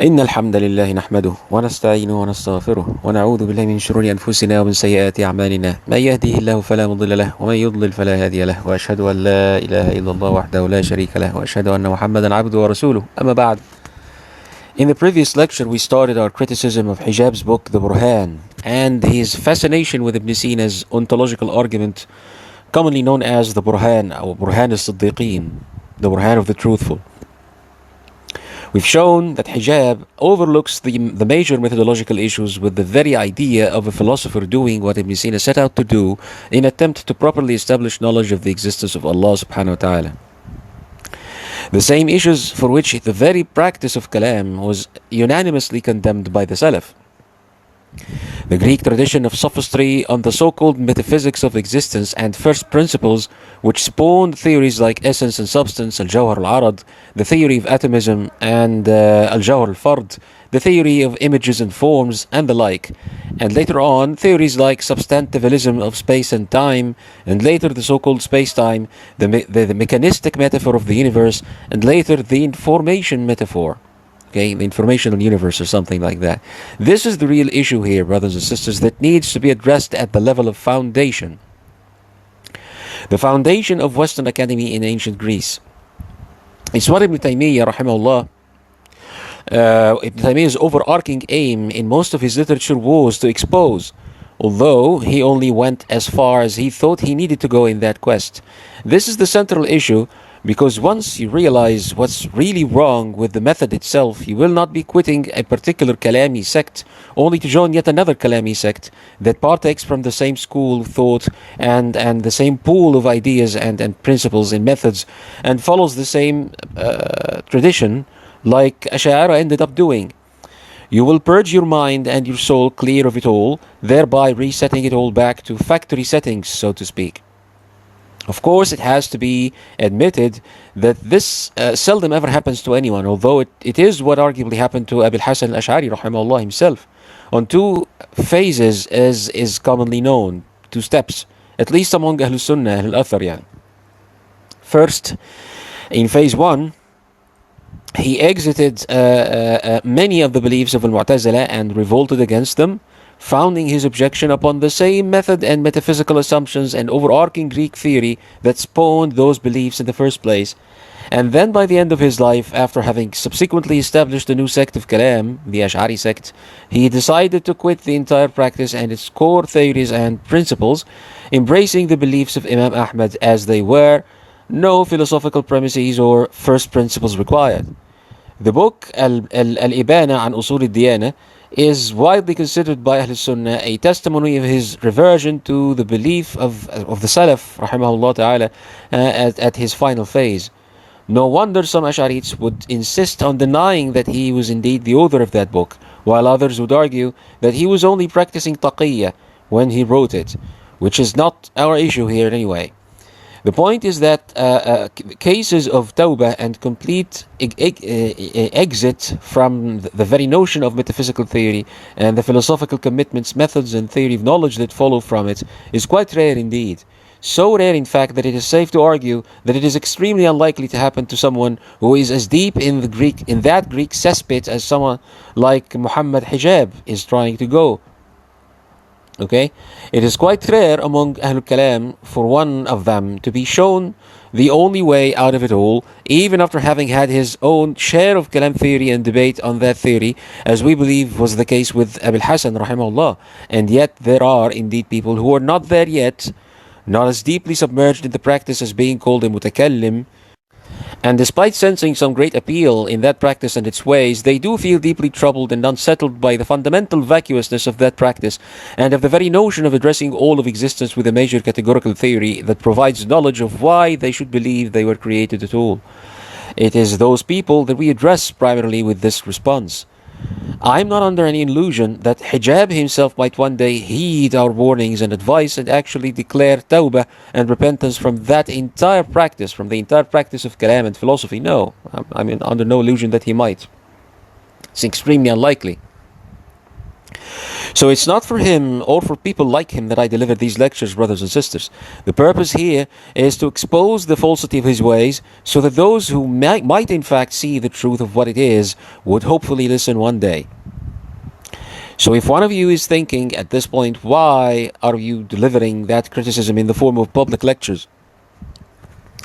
إن الحمد لله نحمده ونستعينه ونستغفره ونعوذ بالله من شرور أنفسنا ومن سيئات أعمالنا من يهده الله فلا مضل له ومن يضلل فلا هادي له وأشهد أن لا إله إلا الله وحده لا شريك له وأشهد أن محمدا عبده ورسوله أما بعد. In the previous lecture we started our criticism of Hijab's book The Burhan and his fascination with Ibn Sina's ontological argument commonly known as the Burhan or Burhan al-Siddiqeen, the Burhan of the truthful. We've shown that Hijab overlooks the major methodological issues with the very idea of a philosopher doing what Ibn Sina set out to do in attempt to properly establish knowledge of the existence of Allah subhanahu wa ta'ala. The same issues for which the very practice of Kalam was unanimously condemned by the Salaf. The Greek tradition of sophistry on the so-called metaphysics of existence and first principles, which spawned theories like essence and substance, al-Jawhar al-Arad, the theory of atomism, and al-Jawhar al-Fard, the theory of images and forms, and the like. And later on, theories like substantivalism of space and time, and later the so-called space-time, the mechanistic metaphor of the universe, and later the information metaphor. Okay, the informational universe or something like that. This is the real issue here, brothers and sisters, that needs to be addressed at the level of foundation. The foundation of Western academy in ancient Greece. It's what Ibn Taymiyyah, rahimahullah, Ibn Taymiyyah's overarching aim in most of his literature was to expose, although he only went as far as he thought he needed to go in that quest. This is the central issue, because once you realize what's really wrong with the method itself, you will not be quitting a particular Kalami sect only to join yet another Kalami sect that partakes from the same school of thought and the same pool of ideas and principles and methods and follows the same tradition like Ash'ari ended up doing. You will purge your mind and your soul clear of it all, thereby resetting it all back to factory settings, so to speak. Of course, it has to be admitted that this seldom ever happens to anyone, although it is what arguably happened to Abil Hasan al-Ash'ari rahimahullah himself. On two phases is commonly known, two steps, at least among Ahlul Sunnah, Ahlul Athar yani. First, in phase one, he exited many of the beliefs of al-Mu'tazila and revolted against them, founding his objection upon the same method and metaphysical assumptions and overarching Greek theory that spawned those beliefs in the first place. And then by the end of his life, after having subsequently established a new sect of Kalam, the Ash'ari sect, he decided to quit the entire practice and its core theories and principles, embracing the beliefs of Imam Ahmad as they were, no philosophical premises or first principles required. The book Al-Ibana an Usul al-Diyana is widely considered by Ahl Sunnah a testimony of his reversion to the belief of the Salaf, rahimahullah ta'ala, at his final phase. No wonder some Ash'arites would insist on denying that he was indeed the author of that book, while others would argue that he was only practicing taqiyya when he wrote it, which is not our issue here anyway. The point is that cases of tawbah and complete exit from the very notion of metaphysical theory and the philosophical commitments, methods and theory of knowledge that follow from it is quite rare indeed. So rare in fact that it is safe to argue that it is extremely unlikely to happen to someone who is as deep in that Greek cesspit as someone like Mohammed Hijab is trying to go. Okay, it is quite rare among Ahlul Kalam for one of them to be shown the only way out of it all, even after having had his own share of Kalam theory and debate on that theory, as we believe was the case with Abil Hasan rahimahullah. And yet there are indeed people who are not there yet, not as deeply submerged in the practice as being called a mutakallim, and despite sensing some great appeal in that practice and its ways, they do feel deeply troubled and unsettled by the fundamental vacuousness of that practice and of the very notion of addressing all of existence with a major categorical theory that provides knowledge of why they should believe they were created at all. It is those people that we address primarily with this response. I am not under any illusion that Hijab himself might one day heed our warnings and advice and actually declare tawbah and repentance from that entire practice, from the entire practice of Kalam and philosophy. No, I mean under no illusion that he might. It's extremely unlikely. So it's not for him or for people like him that I deliver these lectures, brothers and sisters. The purpose here is to expose the falsity of his ways so that those who might in fact see the truth of what it is would hopefully listen one day. So if one of you is thinking at this point, why are you delivering that criticism in the form of public lectures?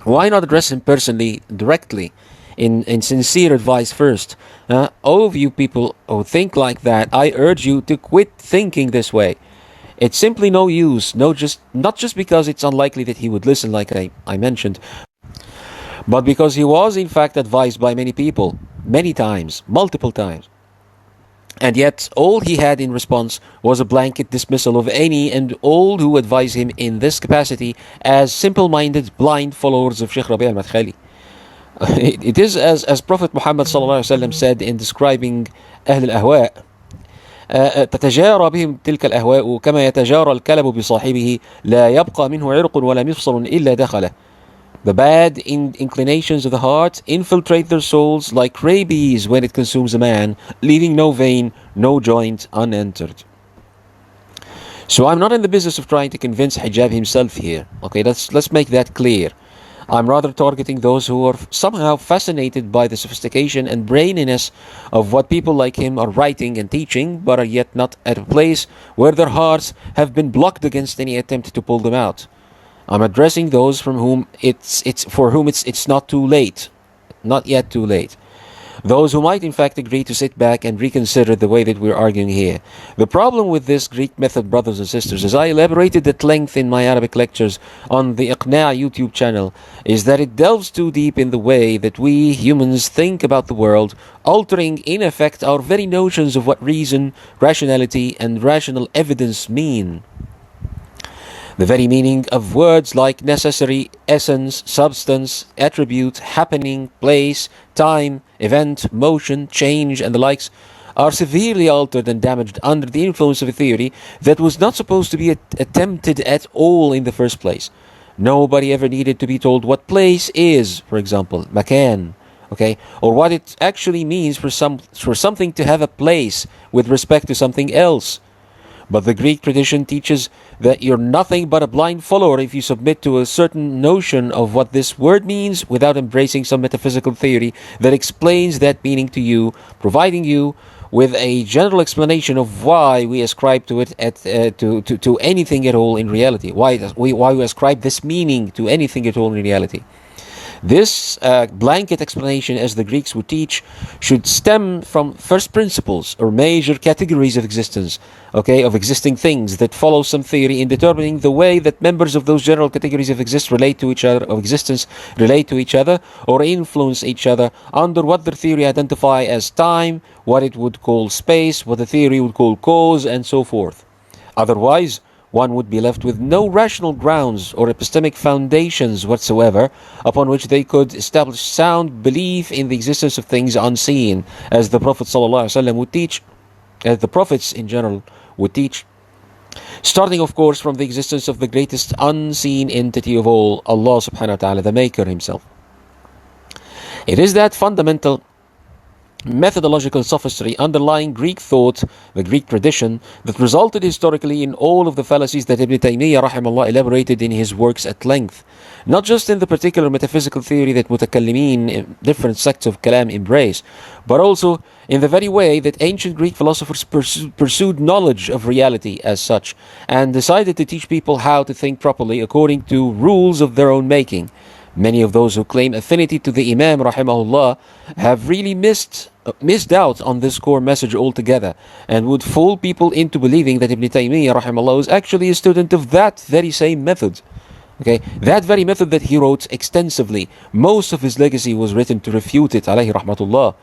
Why not address him personally, directly, in sincere advice first? All of you people who think like that, I urge you to quit thinking this way. It's simply no use, not just because it's unlikely that he would listen like I mentioned, but because he was in fact advised by many people, many times, multiple times. And yet, all he had in response was a blanket dismissal of any and all who advise him in this capacity as simple-minded, blind followers of Sheikh Rabi' al-Madkhali. It is as Prophet Muhammad said in describing أهل الأهواء, تتجارى بهم تلك الأهواء كما يتجارى الكلب بصاحبه لا يبقى منه عرق ولا مفصل إلا دخله. The bad inclinations of the heart infiltrate their souls like rabies when it consumes a man, leaving no vein, no joint unentered. So I'm not in the business of trying to convince Hijab himself here. Okay, let's make that clear. I'm rather targeting those who are somehow fascinated by the sophistication and braininess of what people like him are writing and teaching, but are yet not at a place where their hearts have been blocked against any attempt to pull them out. I'm addressing those for whom it's not too late, not yet too late. Those who might in fact agree to sit back and reconsider the way that we're arguing here. The problem with this Greek method, brothers and sisters, as I elaborated at length in my Arabic lectures on the إقناع YouTube channel, is that it delves too deep in the way that we humans think about the world, altering in effect our very notions of what reason, rationality, and rational evidence mean. The very meaning of words like necessary, essence, substance, attribute, happening, place, time, event, motion, change, and the likes are severely altered and damaged under the influence of a theory that was not supposed to be attempted at all in the first place. Nobody ever needed to be told what place is, for example, makan, okay, or what it actually means for something to have a place with respect to something else. But the Greek tradition teaches that you're nothing but a blind follower if you submit to a certain notion of what this word means without embracing some metaphysical theory that explains that meaning to you, providing you with a general explanation of why we ascribe to it to anything at all in reality. Why we ascribe this meaning to anything at all in reality. This blanket explanation, as the Greeks would teach, should stem from first principles or major categories of existence, okay, of existing things that follow some theory in determining the way that members of those general categories of existence relate to each other or influence each other under what their theory identify as time, what it would call space, what the theory would call cause, and so forth. Otherwise, one would be left with no rational grounds or epistemic foundations whatsoever upon which they could establish sound belief in the existence of things unseen, as the Prophet ﷺ would teach, as the prophets in general would teach, starting of course from the existence of the greatest unseen entity of all, Allah subhanahu wa ta'ala, the Maker himself. It is that fundamental methodological sophistry underlying Greek thought, the Greek tradition, that resulted historically in all of the fallacies that Ibn Taymiyyah rahimahullah elaborated in his works at length, not just in the particular metaphysical theory that mutakallimin, different sects of kalam, embrace, but also in the very way that ancient Greek philosophers pursued knowledge of reality as such, and decided to teach people how to think properly according to rules of their own making. Many of those who claim affinity to the Imam rahimahullah have really missed out on this core message altogether, and would fool people into believing that Ibn Taymiyyah rahimahullah was actually a student of that very same method. Okay, that very method that he wrote extensively. Most of his legacy was written to refute it, alayhi rahmatullah.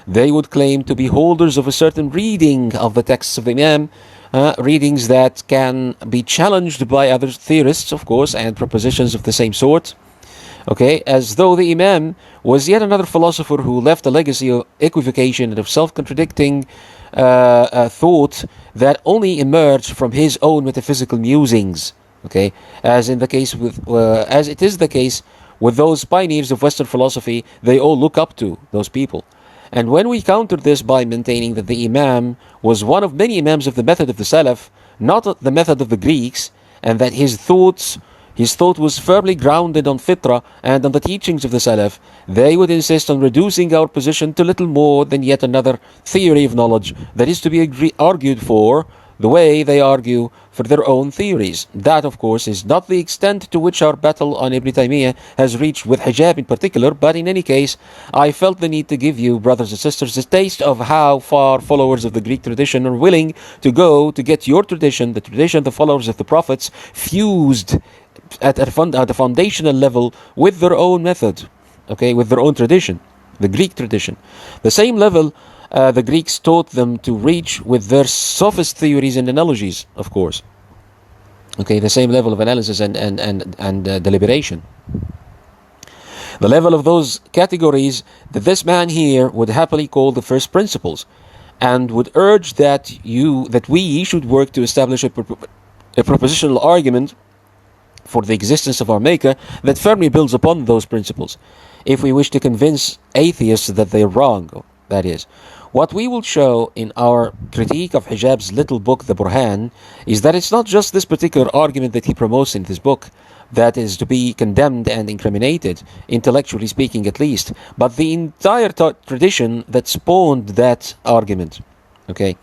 They would claim to be holders of a certain reading of the texts of the Imam, readings that can be challenged by other theorists, of course, and propositions of the same sort. Okay, as though the Imam was yet another philosopher who left a legacy of equivocation and of self-contradicting thought that only emerged from his own metaphysical musings. Okay, as it is the case with those pioneers of Western philosophy, they all look up to those people. And when we countered this by maintaining that the Imam was one of many Imams of the method of the Salaf, not the method of the Greeks, and that his thought was firmly grounded on fitrah and on the teachings of the Salaf, they would insist on reducing our position to little more than yet another theory of knowledge that is to be argued for the way they argue for their own theories. That, of course, is not the extent to which our battle on Ibn Taymiyyah has reached with hijab in particular, but in any case, I felt the need to give you, brothers and sisters, a taste of how far followers of the Greek tradition are willing to go to get your tradition, the tradition of the followers of the prophets, fused at a foundational level with their own method, okay, with their own tradition, the Greek tradition. The same level the Greeks taught them to reach with their sophist theories and analogies, of course. Okay, the same level of analysis and deliberation. The level of those categories that this man here would happily call the first principles, and would urge that we should work to establish a propositional argument for the existence of our Maker that firmly builds upon those principles, if we wish to convince atheists that they are wrong, that is. What we will show in our critique of Hijab's little book, The Burhan, is that it's not just this particular argument that he promotes in this book that is to be condemned and incriminated, intellectually speaking at least, but the entire tradition that spawned that argument. Okay?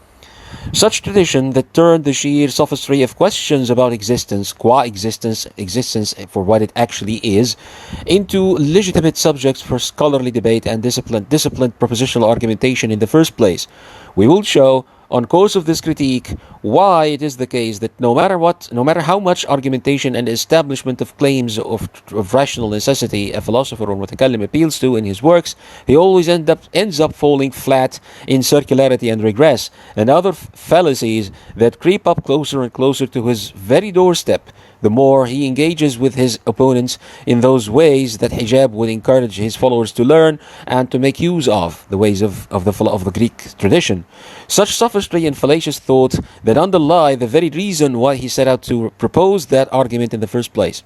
Such tradition that turned the sheer sophistry of questions about existence, qua existence for what it actually is, into legitimate subjects for scholarly debate and disciplined propositional argumentation in the first place. We will show, on course of this critique, why it is the case that no matter how much argumentation and establishment of claims of rational necessity a philosopher or mutakallim appeals to in his works, he always ends up falling flat in circularity and regress and other fallacies that creep up closer and closer to his very doorstep, the more he engages with his opponents in those ways that Hijab would encourage his followers to learn and to make use of, the ways of the Greek tradition. Such sophistry and fallacious thought that underlie the very reason why he set out to propose that argument in the first place.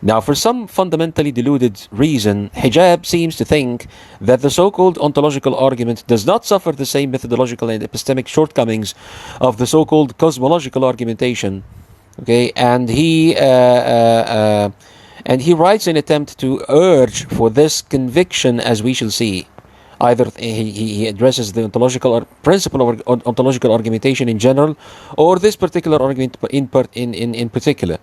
Now, for some fundamentally deluded reason, Hijab seems to think that the so-called ontological argument does not suffer the same methodological and epistemic shortcomings of the so-called cosmological argumentation. Okay, and he writes in an attempt to urge for this conviction, as we shall see. Either he addresses the principle of ontological argumentation in general, or this particular argument in particular.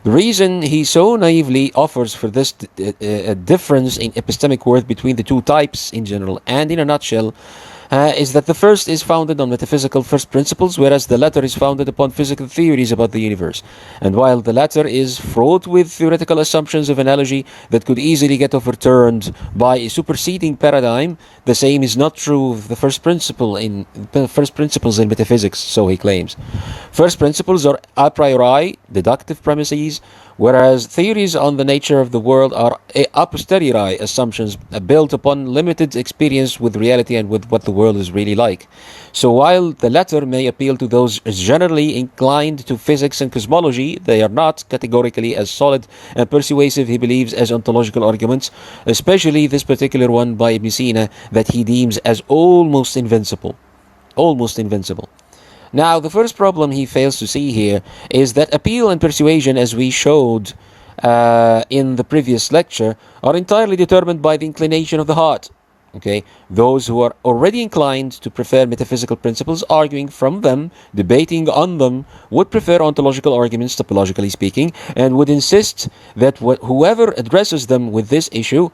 The reason he so naively offers for this difference in epistemic worth between the two types in general and in a nutshell is that the first is founded on metaphysical first principles, whereas the latter is founded upon physical theories about the universe. And while the latter is fraught with theoretical assumptions of analogy that could easily get overturned by a superseding paradigm, the same is not true of the first principles in metaphysics, so he claims. First principles are a priori, deductive premises, whereas theories on the nature of the world are a posteriori assumptions built upon limited experience with reality and with what the world is really like. So while the latter may appeal to those generally inclined to physics and cosmology, they are not categorically as solid and persuasive, he believes, as ontological arguments, especially this particular one by Ibn Sina that he deems as almost invincible. Almost invincible. Now, the first problem he fails to see here is that appeal and persuasion, as we showed in the previous lecture, are entirely determined by the inclination of the heart. Okay, those who are already inclined to prefer metaphysical principles, arguing from them, debating on them, would prefer ontological arguments, topologically speaking, and would insist that whoever addresses them with this issue,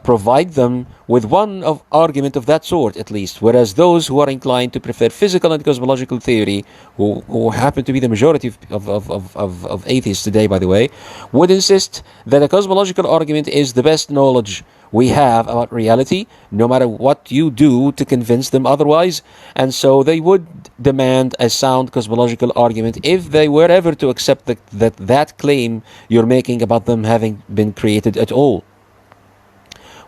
provide them with one argument of that sort at least, whereas those who are inclined to prefer physical and cosmological theory, who happen to be the majority of atheists today, by the way, would insist that a cosmological argument is the best knowledge we have about reality, no matter what you do to convince them otherwise, and so they would demand a sound cosmological argument if they were ever to accept that claim you're making about them having been created at all.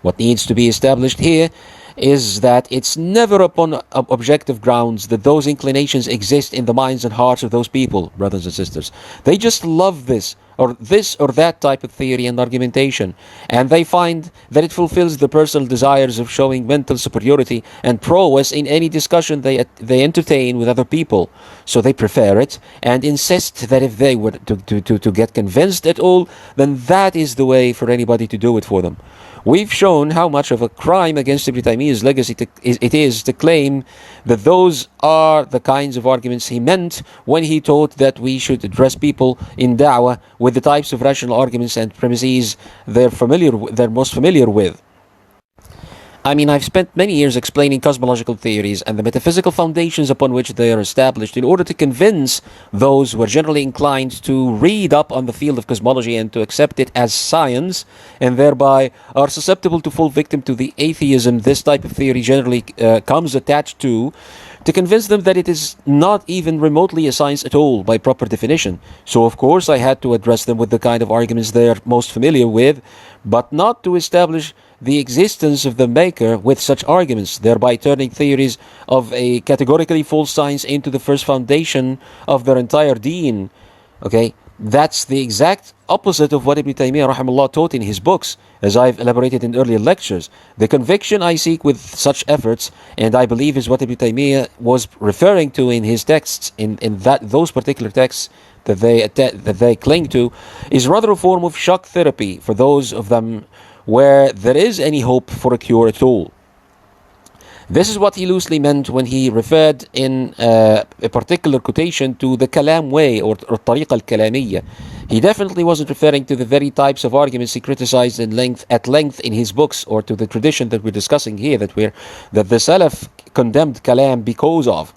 What needs to be established here is that it's never upon objective grounds that those inclinations exist in the minds and hearts of those people, brothers and sisters. They just love this or this or that type of theory and argumentation, and they find that it fulfills the personal desires of showing mental superiority and prowess in any discussion they entertain with other people. So they prefer it and insist that if they were to get convinced at all, then that is the way for anybody to do it for them. We've shown how much of a crime against Ibn Taymiyyah's legacy it is to claim that those are the kinds of arguments he meant when he taught that we should address people in da'wah with the types of rational arguments and premises they're most familiar with. I mean, I've spent many years explaining cosmological theories and the metaphysical foundations upon which they are established in order to convince those who are generally inclined to read up on the field of cosmology and to accept it as science, and thereby are susceptible to fall victim to the atheism this type of theory generally comes attached to convince them that it is not even remotely a science at all by proper definition. So of course I had to address them with the kind of arguments they are most familiar with, but not to establish the existence of the maker with such arguments, thereby turning theories of a categorically false science into the first foundation of their entire deen. Okay, that's the exact opposite of what Ibn Taymiyyah rahimahullah taught in his books, as I've elaborated in earlier lectures. The conviction I seek with such efforts, and I believe is what Ibn Taymiyyah was referring to in his texts, in those particular texts that they cling to, is rather a form of shock therapy for those of them where there is any hope for a cure at all. This is what he loosely meant when he referred in a particular quotation to the Kalam way or Tariqa al-Kalamiyya. He definitely wasn't referring to the very types of arguments he criticized at length in his books, or to the tradition that we're discussing here that the Salaf condemned Kalam because of.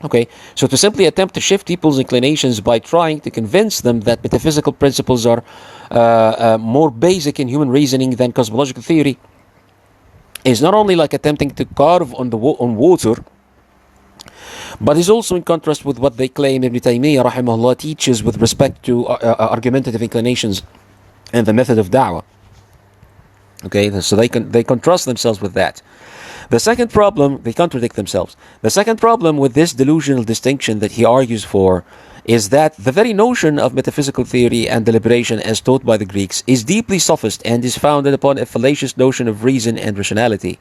Okay, so to simply attempt to shift people's inclinations by trying to convince them that metaphysical principles are more basic in human reasoning than cosmological theory is not only like attempting to carve on water, but is also in contrast with what they claim Ibn Taymiyyah rahimahullah teaches with respect to argumentative inclinations and the method of da'wah. Okay, so they contrast themselves with that. The second problem, they contradict themselves. The second problem with this delusional distinction that he argues for is that the very notion of metaphysical theory and deliberation as taught by the Greeks is deeply sophist and is founded upon a fallacious notion of reason and rationality.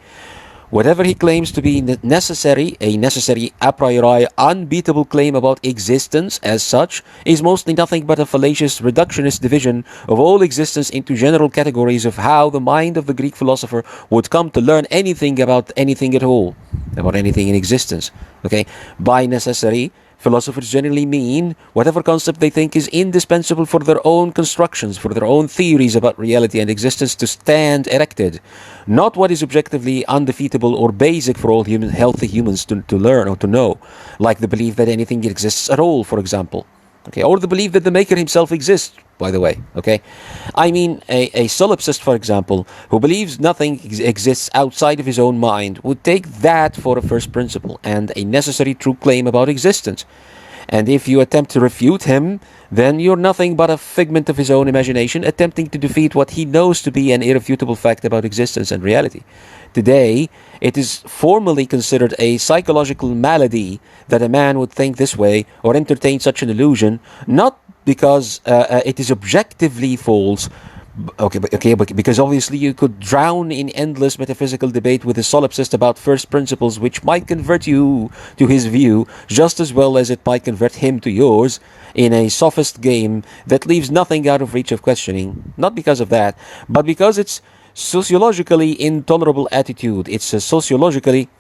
Whatever he claims to be a necessary a priori unbeatable claim about existence as such is mostly nothing but a fallacious reductionist division of all existence into general categories of how the mind of the Greek philosopher would come to learn anything about anything at all, about anything in existence. Okay, by necessary, philosophers generally mean whatever concept they think is indispensable for their own constructions, for their own theories about reality and existence to stand erected, not what is objectively undefeatable or basic for all healthy humans to learn or to know, like the belief that anything exists at all, for example. Okay, or the belief that the maker himself exists, by the way. Okay, I mean a solipsist, for example, who believes nothing exists outside of his own mind would take that for a first principle and a necessary true claim about existence. And if you attempt to refute him, then you're nothing but a figment of his own imagination, attempting to defeat what he knows to be an irrefutable fact about existence and reality. Today, it is formally considered a psychological malady that a man would think this way or entertain such an illusion, not because it is objectively false, because obviously you could drown in endless metaphysical debate with a solipsist about first principles, which might convert you to his view just as well as it might convert him to yours in a sophist game that leaves nothing out of reach of questioning. Not because of that, but because it's sociologically intolerable attitude. It's a sociologically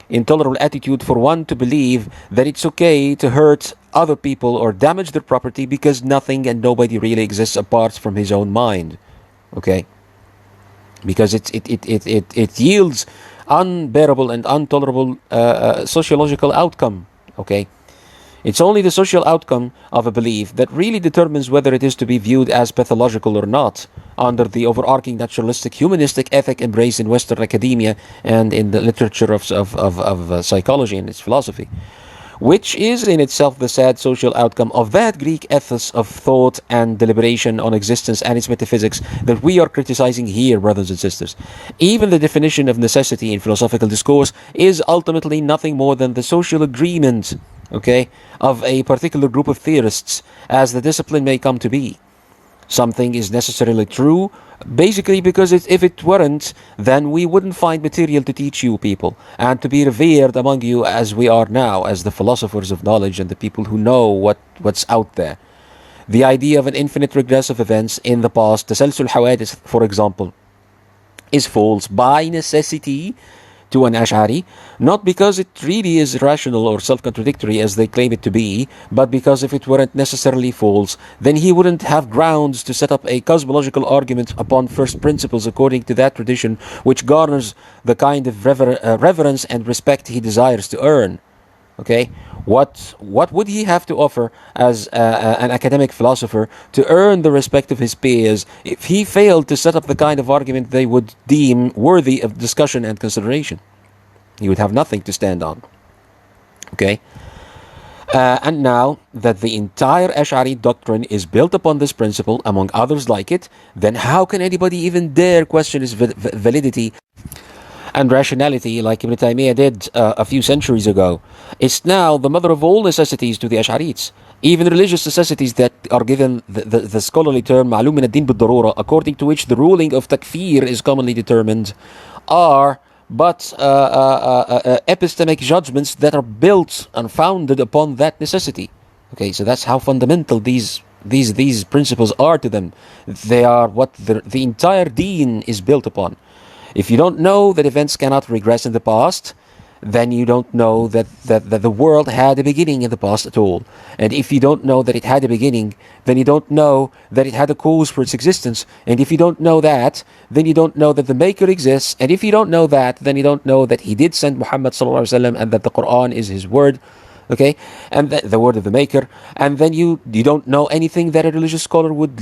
intolerable attitude for one to believe that it's okay to hurt other people or damage their property because nothing and nobody really exists apart from his own mind. Okay, because it yields unbearable and intolerable sociological outcome. Okay, it's only the social outcome of a belief that really determines whether it is to be viewed as pathological or not, under the overarching naturalistic humanistic ethic embraced in Western academia and in the literature of psychology and its philosophy, which is in itself the sad social outcome of that Greek ethos of thought and deliberation on existence and its metaphysics that we are criticizing here, brothers and sisters. Even the definition of necessity in philosophical discourse is ultimately nothing more than the social agreement, okay, of a particular group of theorists as the discipline may come to be. something is necessarily true, basically because if it weren't, then we wouldn't find material to teach you people and to be revered among you as we are now, as the philosophers of knowledge and the people who know what's out there. The idea of an infinite regress of events in the past, تسلسل حوادث, for example, is false by necessity to an Ash'ari, not because it really is irrational or self-contradictory as they claim it to be, but because if it weren't necessarily false, then he wouldn't have grounds to set up a cosmological argument upon first principles according to that tradition, which garners the kind of reverence and respect he desires to earn. Okay, what would he have to offer as an academic philosopher to earn the respect of his peers if he failed to set up the kind of argument they would deem worthy of discussion and consideration? He would have nothing to stand on. Okay, and now that the entire Ash'ari doctrine is built upon this principle, among others like it, then how can anybody even dare question its validity and rationality like Ibn Taymiyyah did a few centuries ago? It's now the mother of all necessities to the Ash'arites, even religious necessities that are given the scholarly term معلوم من الدين بالضرورة, according to which the ruling of takfir is commonly determined, are but epistemic judgments that are built and founded upon that necessity. Okay, so that's how fundamental these principles are to them. They are what the entire deen is built upon. If you don't know that events cannot regress in the past, then you don't know that the world had a beginning in the past at all. And if you don't know that it had a beginning, then you don't know that it had a cause for its existence. And if you don't know that, then you don't know that the Maker exists. And if you don't know that, then you don't know that he did send Muhammad sallallahu alaihi wasallam and that the Quran is his word. Okay, and the word of the Maker, and then you don't know anything that a religious scholar would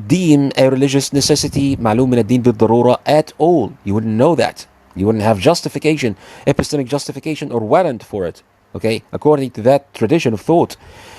deem a religious necessity, معلوم من الدين بالضرورة, at all. You wouldn't know that. You wouldn't have justification, epistemic justification or warrant for it. Okay, according to that tradition of thought,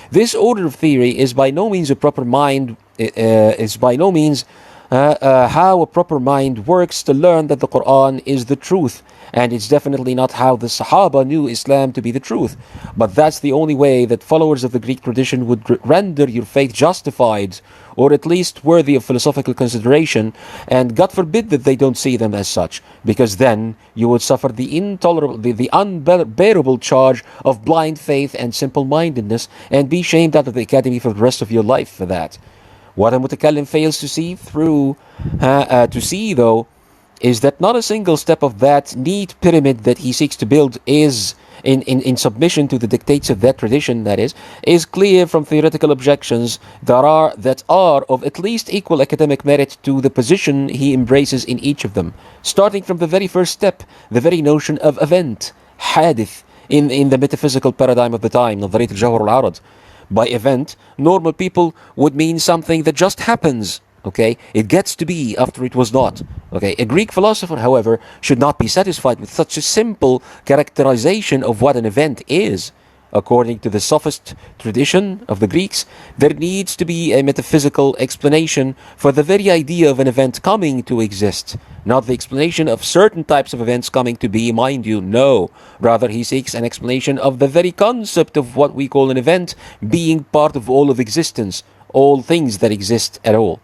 this order of theory is by no means a proper mind. Is by no means how a proper mind works to learn that the Quran is the truth. And it's definitely not how the Sahaba knew Islam to be the truth. But that's the only way that followers of the Greek tradition would render your faith justified, or at least worthy of philosophical consideration. And God forbid that they don't see them as such, because then you would suffer the unbearable charge of blind faith and simple-mindedness, and be shamed out of the academy for the rest of your life for that. What a mutakallim fails to see though, is that not a single step of that neat pyramid that he seeks to build is in submission to the dictates of that tradition, that is clear from theoretical objections that are of at least equal academic merit to the position he embraces in each of them, starting from the very first step, the very notion of event, hadith, in the metaphysical paradigm of the time, نظرية الجوهر والعرض. By event, normal people would mean something that just happens. Okay, it gets to be after it was not. Okay, a Greek philosopher, however, should not be satisfied with such a simple characterization of what an event is. According to the sophist tradition of the Greeks, there needs to be a metaphysical explanation for the very idea of an event coming to exist. Not the explanation of certain types of events coming to be, mind you, no. Rather, he seeks an explanation of the very concept of what we call an event being part of all of existence, all things that exist at all.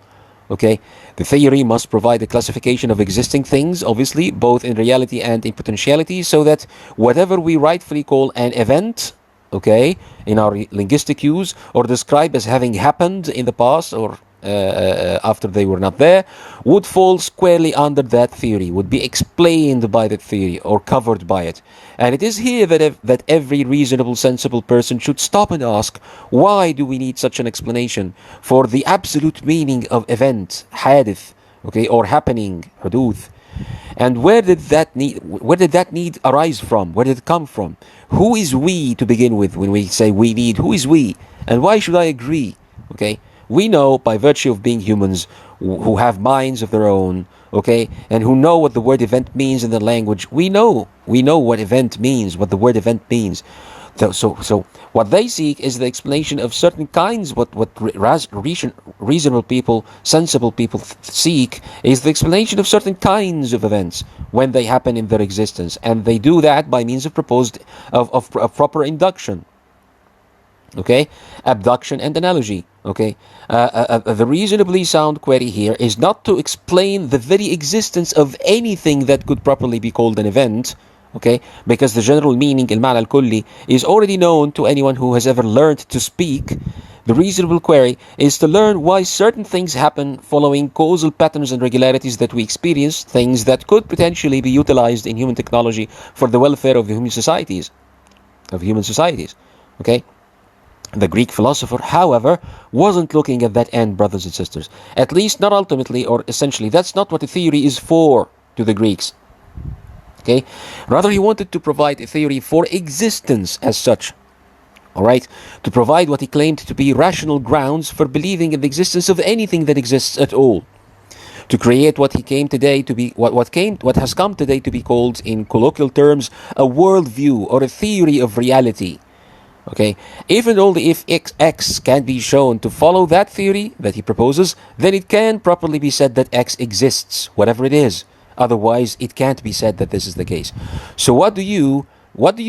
Okay, the theory must provide a classification of existing things, obviously, both in reality and in potentiality, so that whatever we rightfully call an event, okay, in our linguistic use, or describe as having happened in the past or after they were not there, would fall squarely under that theory, would be explained by that theory or covered by it. And it is here that every reasonable, sensible person should stop and ask, why do we need such an explanation for the absolute meaning of event, hadith, okay, or happening, huduth? And where did that need arise from? Where did it come from? Who is we to begin with when we say we need? Who is we? And why should I agree? Okay, we know by virtue of being humans who have minds of their own, okay, and who know what the word event means in the language. We know what event means, what the word event means. So what they seek is the explanation of certain kinds. What reasonable people, sensible people seek is the explanation of certain kinds of events when they happen in their existence, and they do that by means of proper induction. Okay, abduction and analogy. Okay, the reasonably sound query here is not to explain the very existence of anything that could properly be called an event. Okay, because the general meaning, المعنى الكلي, is already known to anyone who has ever learned to speak. The reasonable query is to learn why certain things happen following causal patterns and regularities that we experience, things that could potentially be utilized in human technology for the welfare of the human societies. Okay. The Greek philosopher, however, wasn't looking at that end, brothers and sisters. At least not ultimately or essentially. That's not what a theory is for to the Greeks. Okay? Rather, he wanted to provide a theory for existence as such. Alright? To provide what he claimed to be rational grounds for believing in the existence of anything that exists at all. To create what he came today to be what has come today to be called in colloquial terms a worldview or a theory of reality. Okay, if and only if X can be shown to follow that theory that he proposes, then it can properly be said that X exists, whatever it is. Otherwise, it can't be said that this is the case. So what do you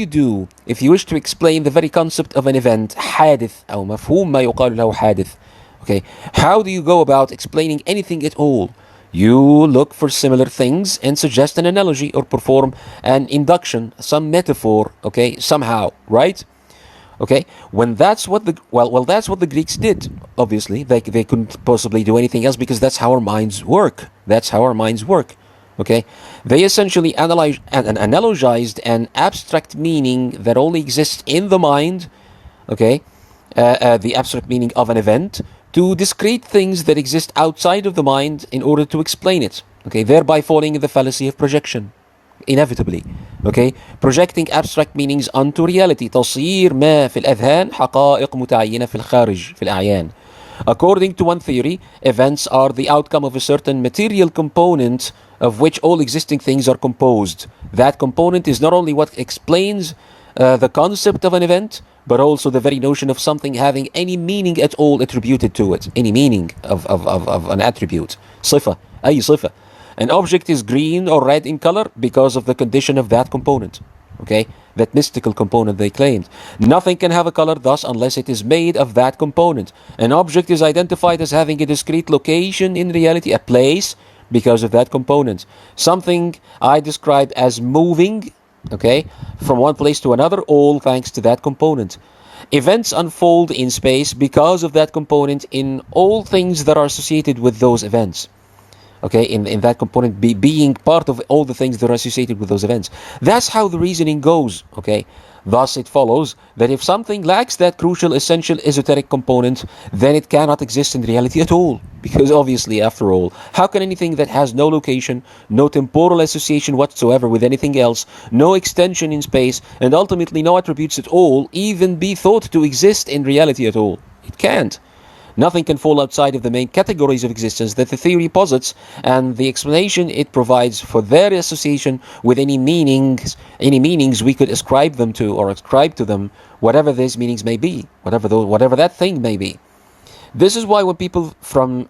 do if you wish to explain the very concept of an event, حادث أو مفهوم ما يقال له حادث? Okay, how do you go about explaining anything at all? You look for similar things and suggest an analogy or perform an induction, some metaphor, okay, somehow, right? Okay, when that's what that's what the Greeks did. Obviously, they couldn't possibly do anything else because that's how our minds work. Okay, they essentially analogized an abstract meaning that only exists in the mind. Okay, the abstract meaning of an event to discrete things that exist outside of the mind in order to explain it. Okay, thereby falling in the fallacy of projection. Inevitably, okay, projecting abstract meanings onto reality. تصير ما في الأذهان حقائق متعينة في الخارج في الأعيان. According to one theory, events are the outcome of a certain material component of which all existing things are composed. That component is not only what explains the concept of an event, but also the very notion of something having any meaning at all attributed to it. Any meaning of an attribute. صفة, أي صفة. An object is green or red in color because of the condition of that component. Okay? That mystical component they claimed. Nothing can have a color thus unless it is made of that component. An object is identified as having a discrete location in reality, a place, because of that component. Something I described as moving, okay, from one place to another, all thanks to that component. Events unfold in space because of that component in all things that are associated with those events. Okay, in that component being part of all the things that are associated with those events. That's how the reasoning goes, okay? Thus, it follows that if something lacks that crucial, essential, esoteric component, then it cannot exist in reality at all. Because obviously, after all, how can anything that has no location, no temporal association whatsoever with anything else, no extension in space, and ultimately no attributes at all, even be thought to exist in reality at all? It can't. Nothing can fall outside of the main categories of existence that the theory posits and the explanation it provides for their association with any meanings we could ascribe them to or ascribe to them, whatever these meanings may be, whatever that thing may be. This is why when people from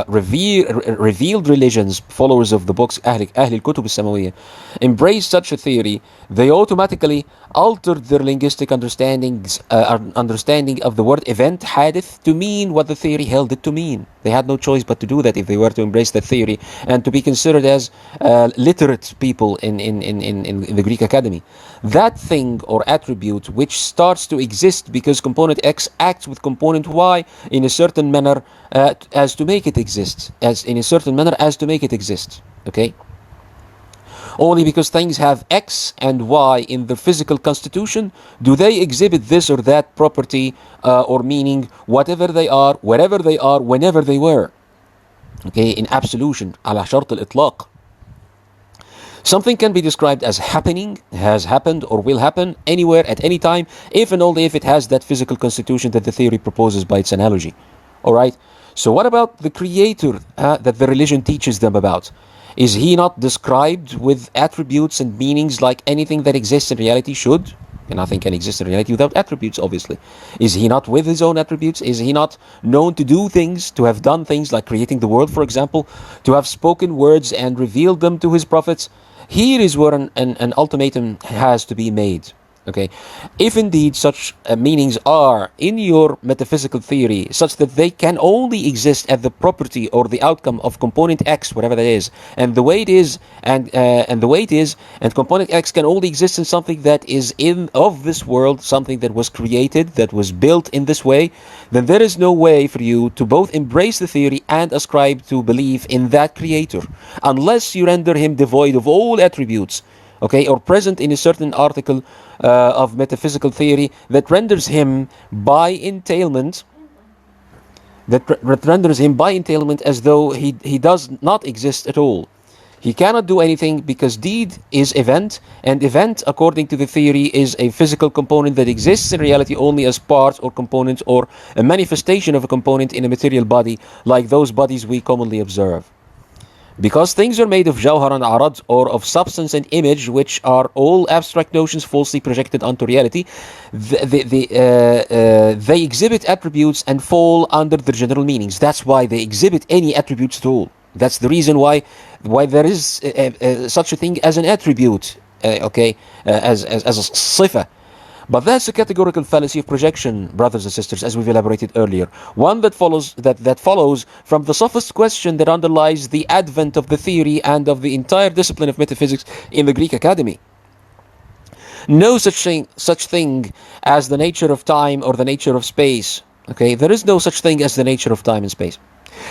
revealed religions, followers of the books أهل الكتب السماوية, embrace such a theory, they automatically altered their linguistic understanding of the word event حادث to mean what the theory held it to mean. They had no choice but to do that if they were to embrace that theory and to be considered as literate people in the Greek academy. That thing or attribute which starts to exist because component X acts with component Y in a certain manner as to make it exist. Okay? Only because things have X and Y in their physical constitution do they exhibit this or that property or meaning, whatever they are, wherever they are, whenever they were. Okay, in absolution, على شرط الإطلاق. Something can be described as happening, has happened, or will happen anywhere at any time, if and only if it has that physical constitution that the theory proposes by its analogy. Alright? So what about the creator that the religion teaches them about? Is he not described with attributes and meanings like anything that exists in reality should? And nothing can exist in reality without attributes, obviously. Is he not with his own attributes? Is he not known to do things, to have done things like creating the world, for example, to have spoken words and revealed them to his prophets? Here is where an ultimatum has to be made. Okay, if indeed such meanings are in your metaphysical theory such that they can only exist as the property or the outcome of component X, whatever that is, and the way it is, and the way it is, and component X can only exist in something that is in of this world, something that was created, that was built in this way, then there is no way for you to both embrace the theory and ascribe to belief in that creator, unless you render him devoid of all attributes, okay, or present in a certain article of metaphysical theory that renders him by entailment as though he does not exist at all. He cannot do anything because deed is event, and event, according to the theory, is a physical component that exists in reality only as part or component or a manifestation of a component in a material body, like those bodies we commonly observe. Because things are made of jawhar and arad, or of substance and image, which are all abstract notions falsely projected onto reality, they exhibit attributes and fall under their general meanings. That's why they exhibit any attributes at all. That's the reason why there is such a thing as an attribute, as a sifa. But that's a categorical fallacy of projection, brothers and sisters, as we've elaborated earlier. One that follows from the sophist question that underlies the advent of the theory and of the entire discipline of metaphysics in the Greek academy. No such thing as the nature of time or the nature of space. Okay, there is no such thing as the nature of time and space.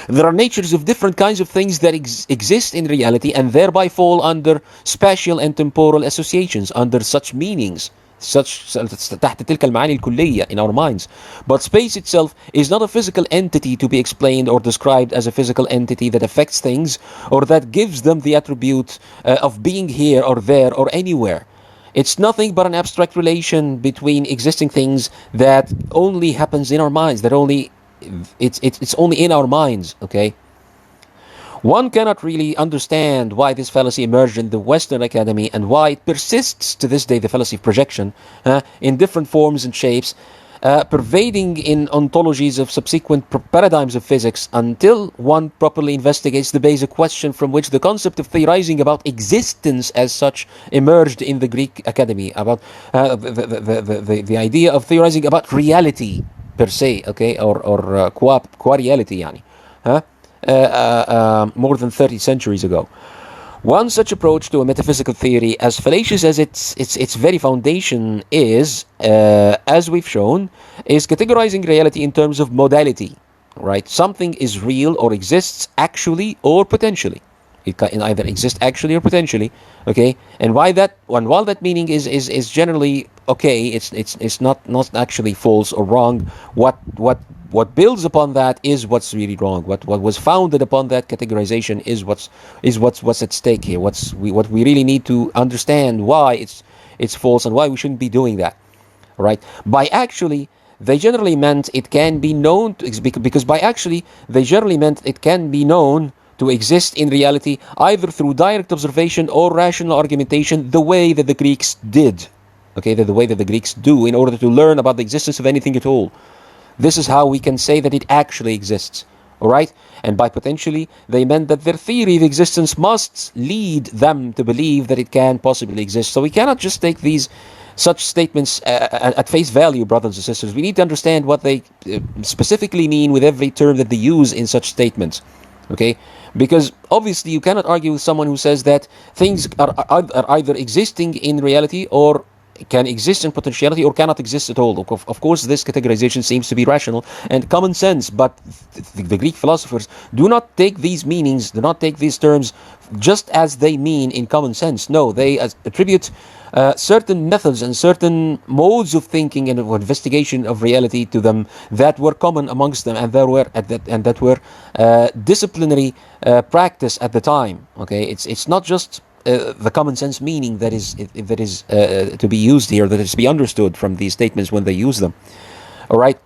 There are natures of different kinds of things that exist in reality and thereby fall under spatial and temporal associations, under such meanings, تحت تلك المعاني الكلية in our minds. But space itself is not a physical entity to be explained or described as a physical entity that affects things or that gives them the attribute of being here or there or anywhere. It's nothing but an abstract relation between existing things that only happens in our minds, it's only in our minds, okay? One cannot really understand why this fallacy emerged in the Western academy and why it persists to this day, the fallacy of projection, in different forms and shapes, pervading in ontologies of subsequent paradigms of physics, until one properly investigates the basic question from which the concept of theorizing about existence as such emerged in the Greek academy, about the idea of theorizing about reality per se, okay, or qua-reality, yani, more than 30 centuries ago. One such approach to a metaphysical theory, as fallacious as its very foundation is, as we've shown, is categorizing reality in terms of modality, right? Something is real or exists actually or potentially. It can either exist actually or potentially, okay? And while that meaning is generally okay, it's not actually false or wrong. What builds upon that is what's really wrong. What was founded upon that categorization is what's at stake here. What we really need to understand why it's false and why we shouldn't be doing that. Right? By actually, they generally meant it can be known because by actually they generally meant it can be known to exist in reality either through direct observation or rational argumentation, the way that the Greeks did. Okay, the way that the Greeks do in order to learn about the existence of anything at all. This is how we can say that it actually exists. Alright? And by potentially, they meant that their theory of existence must lead them to believe that it can possibly exist. So we cannot just take such statements at face value, brothers and sisters. We need to understand what they specifically mean with every term that they use in such statements. Okay? Because obviously you cannot argue with someone who says that things are either existing in reality or can exist in potentiality or cannot exist at all. Of course, this categorization seems to be rational and common sense, but the Greek philosophers do not take these meanings, do not take these terms just as they mean in common sense. No, they attribute certain methods and certain modes of thinking and of investigation of reality to them that were common amongst them and that were disciplinary practice at the time. Okay, it's not just the common sense meaning that is to be used here, that is to be understood from these statements when they use them. All right.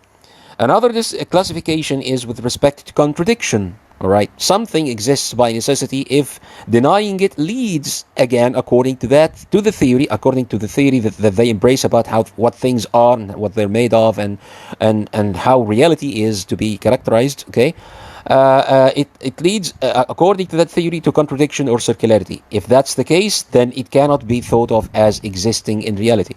Another classification is with respect to contradiction. All right. Something exists by necessity if denying it leads, again, according to the theory that they embrace about what things are and what they're made of and how reality is to be characterized. Okay. It leads, according to that theory, to contradiction or circularity. If that's the case, then it cannot be thought of as existing in reality.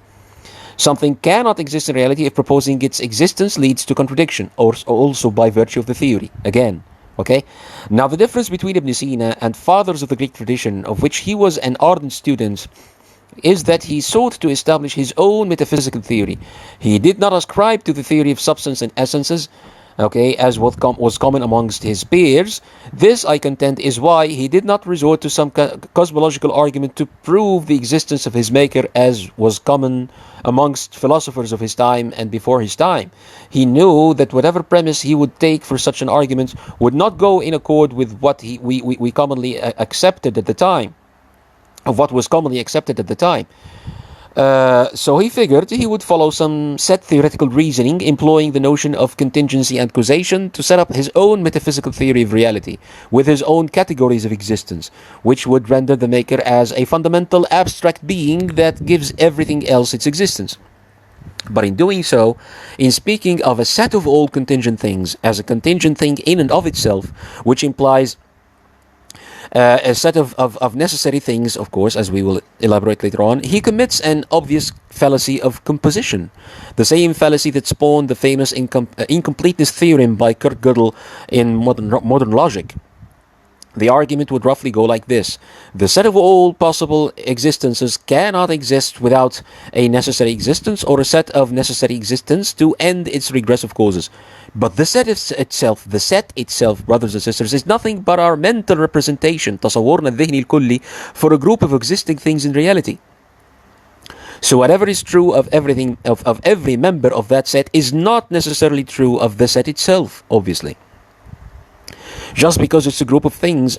Something cannot exist in reality if proposing its existence leads to contradiction, or also by virtue of the theory. Again, okay? Now, the difference between Ibn Sina and fathers of the Greek tradition, of which he was an ardent student, is that he sought to establish his own metaphysical theory. He did not ascribe to the theory of substance and essences, okay, as what was common amongst his peers. This, I contend, is why he did not resort to some cosmological argument to prove the existence of his maker, as was common amongst philosophers of his time and before his time. He knew that whatever premise he would take for such an argument would not go in accord with what we commonly accepted at the time, of what was commonly accepted at the time. So he figured he would follow some set theoretical reasoning, employing the notion of contingency and causation to set up his own metaphysical theory of reality, with his own categories of existence, which would render the maker as a fundamental abstract being that gives everything else its existence. But in doing so, in speaking of a set of all contingent things as a contingent thing in and of itself, which implies a set of necessary things, of course, as we will elaborate later on, he commits an obvious fallacy of composition. The same fallacy that spawned the famous incompleteness theorem by Kurt Gödel in modern logic. The argument would roughly go like this: the set of all possible existences cannot exist without a necessary existence or a set of necessary existence to end its regressive causes. But the set itself, brothers and sisters, is nothing but our mental representation, تصورنا الذهني الكلي, for a group of existing things in reality. So whatever is true of everything, of every member of that set, is not necessarily true of the set itself, obviously. Just because it's a group of things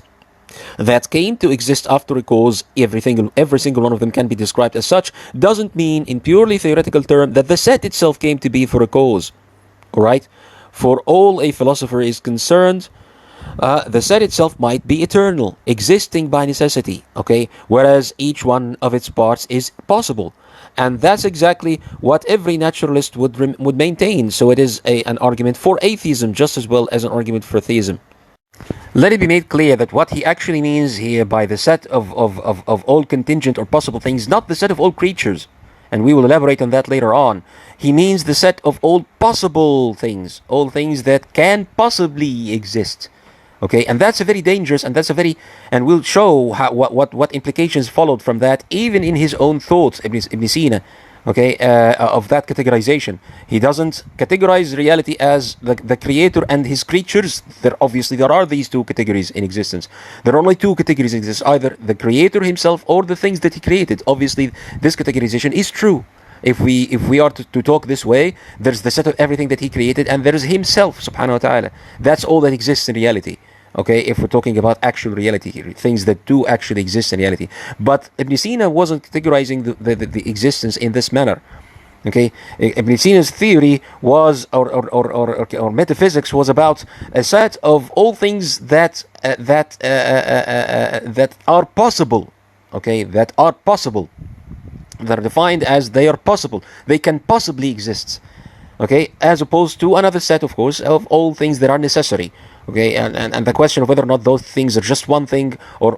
that came to exist after a cause, every single one of them can be described as such, doesn't mean in purely theoretical term that the set itself came to be for a cause. Alright? For all a philosopher is concerned, the set itself might be eternal, existing by necessity, okay? Whereas each one of its parts is possible. And that's exactly what every naturalist would maintain. So it is an argument for atheism just as well as an argument for theism. Let it be made clear that what he actually means here by the set of all contingent or possible things, not the set of all creatures, and we will elaborate on that later on. He means the set of all possible things, all things that can possibly exist. Okay, and that's a very dangerous, and we'll show what implications followed from that, even in his own thoughts, Ibn Sina, okay, of that categorization. He doesn't categorize reality as the creator and his creatures. There are these two categories in existence. There are only two categories in existence, either the creator himself or the things that he created. Obviously, this categorization is true. If we are to talk this way, there's the set of everything that he created, and there is himself, subhanahu wa ta'ala. That's all that exists in reality. Okay, if we're talking about actual reality here, things that do actually exist in reality. But Ibn Sina wasn't categorizing the existence in this manner. Okay, Ibn Sina's theory was, or metaphysics was about a set of all things that are possible. Okay, that are possible. That are defined as they are possible. They can possibly exist. Okay, as opposed to another set, of course, of all things that are necessary. Okay, and the question of whether or not those things are just one thing or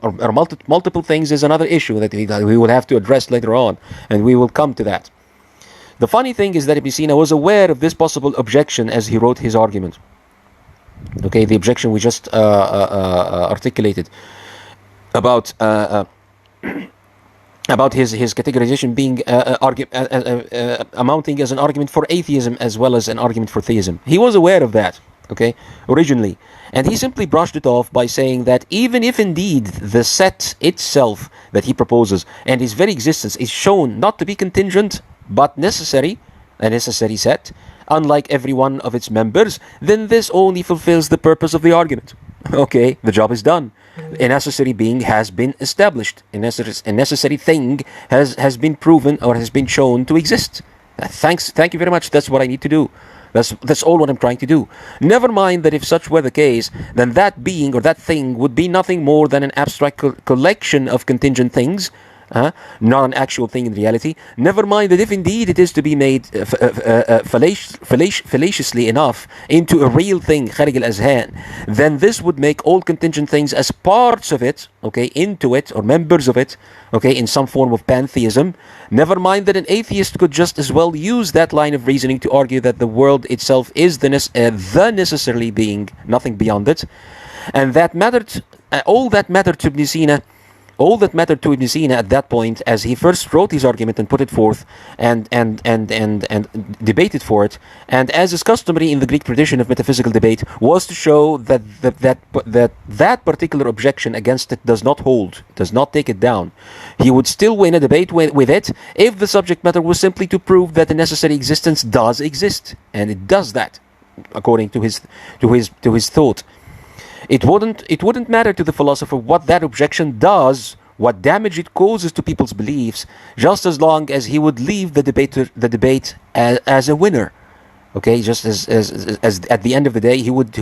multiple things is another issue that we will have to address later on, and we will come to that. The funny thing is that Ibn Sina was aware of this possible objection as he wrote his argument. Okay, the objection we just articulated about his categorization being amounting as an argument for atheism as well as an argument for theism. He was aware of that, okay, originally. And he simply brushed it off by saying that even if indeed the set itself that he proposes and his very existence is shown not to be contingent but necessary, a necessary set, unlike every one of its members, then this only fulfills the purpose of the argument. Okay, the job is done. A necessary being has been established. A necessary thing has been proven or has been shown to exist. Thank you very much. That's what I need to do. That's all what I'm trying to do. Never mind that if such were the case, then that being or that thing would be nothing more than an abstract collection of contingent things, not an actual thing in reality. Never mind that if indeed it is to be made fallaciously enough into a real thing, خارج الأذهان, then this would make all contingent things as parts of it, okay, into it, or members of it, okay, in some form of pantheism. Never mind that an atheist could just as well use that line of reasoning to argue that the world itself is the necessarily being, nothing beyond it. And that mattered, all that mattered to Ibn Sina at that point, as he first wrote his argument and put it forth and debated for it, and as is customary in the Greek tradition of metaphysical debate, was to show that that particular objection against it does not hold, does not take it down. He would still win a debate with it if the subject matter was simply to prove that the necessary existence does exist, and it does that, according to his thought. It wouldn't matter to the philosopher what that objection does, what damage it causes to people's beliefs, just as long as he would leave the debate as a winner. Okay, just as at the end of the day he would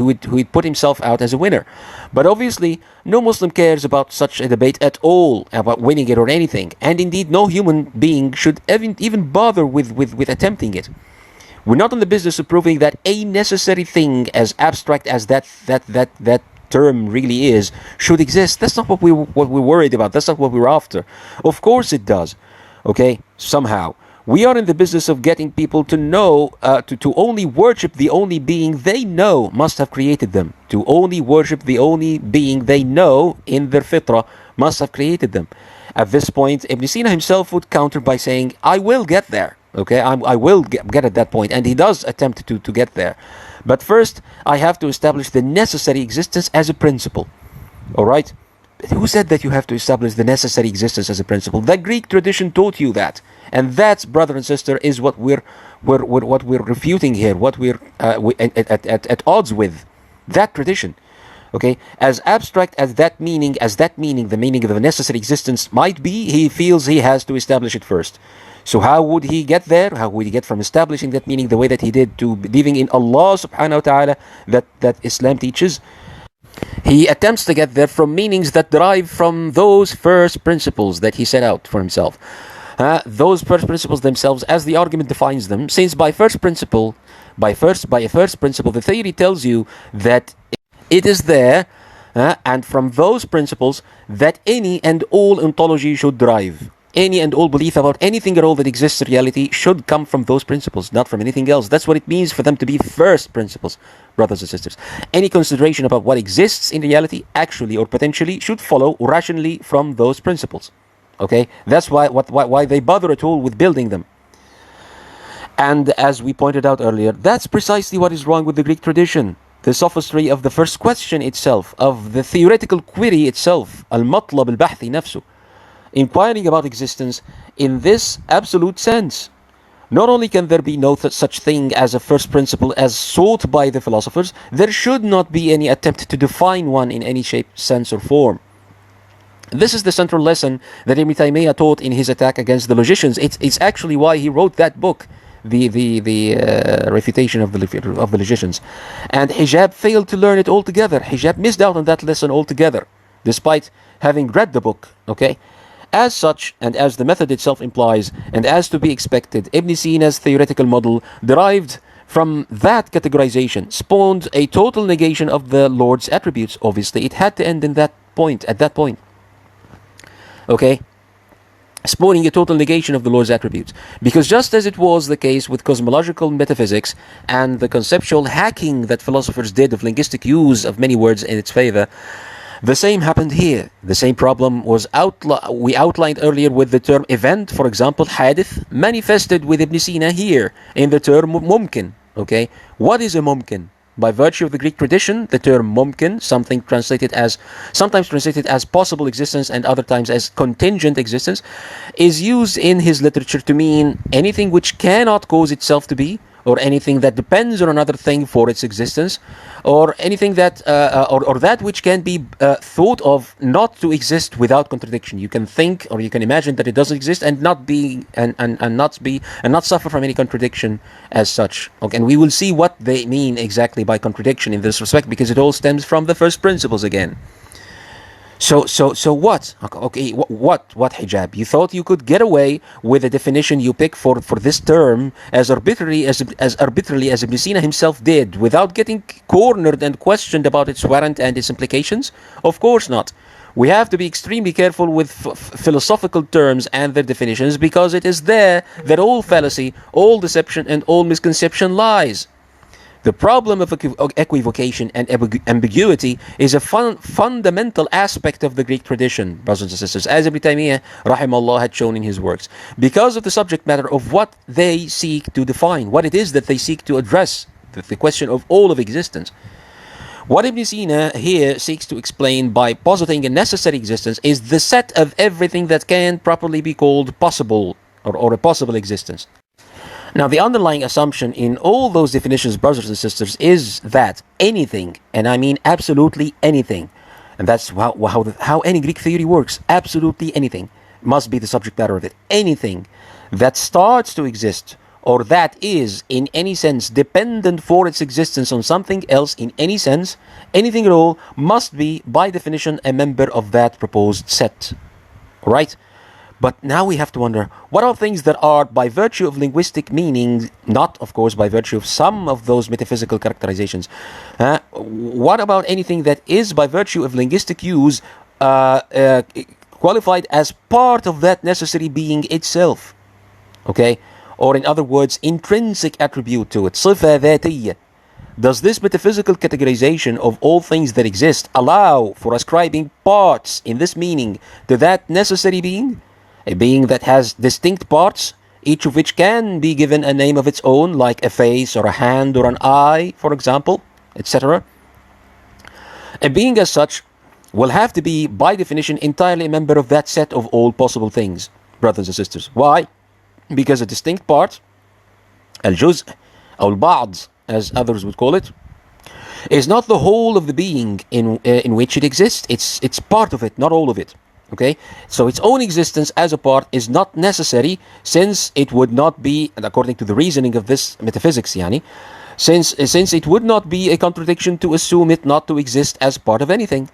put himself out as a winner. But obviously no Muslim cares about such a debate at all, about winning it or anything, and indeed no human being should even bother with attempting it. We're not in the business of proving that a necessary thing, as abstract as that term really is, should exist. That's not what we're worried about. That's not what we're after. Of course it does. Okay, somehow. We are in the business of getting people to know, to only worship the only being they know must have created them. To only worship the only being they know in their fitrah must have created them. At this point, Ibn Sina himself would counter by saying, I will get there. Okay, I will get at that point, and he does attempt to get there. But first, I have to establish the necessary existence as a principle. All right? Who said that you have to establish the necessary existence as a principle? The Greek tradition taught you that, and that, brother and sister, is what we're refuting here. What we're at odds with that tradition. Okay, as abstract as that meaning, the meaning of the necessary existence might be, he feels he has to establish it first. So how would he get there? How would he get from establishing that meaning the way that he did to believing in Allah subhanahu wa ta'ala that Islam teaches? He attempts to get there from meanings that derive from those first principles that he set out for himself. Those first principles themselves, as the argument defines them, since by a first principle, the theory tells you that it is there, and from those principles that any and all ontology should derive. Any and all belief about anything at all that exists in reality should come from those principles, not from anything else. That's what it means for them to be first principles, brothers and sisters. Any consideration about what exists in reality, actually or potentially, should follow rationally from those principles. Okay? That's why they bother at all with building them. And as we pointed out earlier, that's precisely what is wrong with the Greek tradition. The sophistry of the first question itself, of the theoretical query itself, al-matlab al-bahthi nafsu, inquiring about existence in this absolute sense. Not only can there be no such thing as a first principle as sought by the philosophers, there should not be any attempt to define one in any shape, sense, or form. This is the central lesson that Ibn Taymiyyah taught in his attack against the logicians. It's actually why he wrote that book, the refutation of the logicians. And Hijab failed to learn it altogether. Hijab missed out on that lesson altogether, despite having read the book. Okay? As such, and as the method itself implies, and as to be expected, Ibn Sina's theoretical model, derived from that categorization, spawned a total negation of the Lord's attributes. Obviously, it had to end at that point. Okay? Spawning a total negation of the Lord's attributes. Because just as it was the case with cosmological metaphysics and the conceptual hacking that philosophers did of linguistic use of many words in its favor, the same happened here. The same problem was we outlined earlier with the term event, for example, hadith, manifested with Ibn Sina here in the term mumkin. Okay, what is a mumkin? By virtue of the Greek tradition, the term mumkin, sometimes translated as possible existence and other times as contingent existence, is used in his literature to mean anything which cannot cause itself to be, or anything that depends on another thing for its existence, or anything that or that which can be thought of not to exist without contradiction. You can think or you can imagine that it doesn't exist and not suffer from any contradiction as such. Okay, and we will see what they mean exactly by contradiction in this respect, because it all stems from the first principles again. So what? Okay, what hijab? You thought you could get away with the definition you pick for this term as arbitrarily as Ibn Sina himself did, without getting cornered and questioned about its warrant and its implications? Of course not. We have to be extremely careful with philosophical terms and their definitions, because it is there that all fallacy, all deception, and all misconception lies. The problem of equivocation and ambiguity is a fundamental aspect of the Greek tradition, brothers and sisters, as Ibn Taymiyyah rahimahullah had shown in his works, because of the subject matter of what they seek to define, what it is that they seek to address, the question of all of existence. What Ibn Sina here seeks to explain by positing a necessary existence is the set of everything that can properly be called possible, or a possible existence. Now, the underlying assumption in all those definitions, brothers and sisters, is that anything, and I mean absolutely anything, and that's how any Greek theory works, absolutely anything must be the subject matter of it. Anything that starts to exist, or that is, in any sense, dependent for its existence on something else in any sense, anything at all, must be, by definition, a member of that proposed set. Right? But now we have to wonder, what are things that are, by virtue of linguistic meaning, not, of course, by virtue of some of those metaphysical characterizations, what about anything that is, by virtue of linguistic use, qualified as part of that necessary being itself? Okay? Or in other words, intrinsic attribute to it, صفة ذاتية. Does this metaphysical categorization of all things that exist allow for ascribing parts in this meaning to that necessary being? A being that has distinct parts, each of which can be given a name of its own, like a face or a hand or an eye, for example, etc. A being as such will have to be, by definition, entirely a member of that set of all possible things, brothers and sisters. Why? Because a distinct part, al-juz' or al-ba'd, as others would call it, is not the whole of the being in which it exists. It's part of it, not all of it. Okay, so its own existence as a part is not necessary, since it would not be, and according to the reasoning of this metaphysics, since it would not be a contradiction to assume it not to exist as part of anything.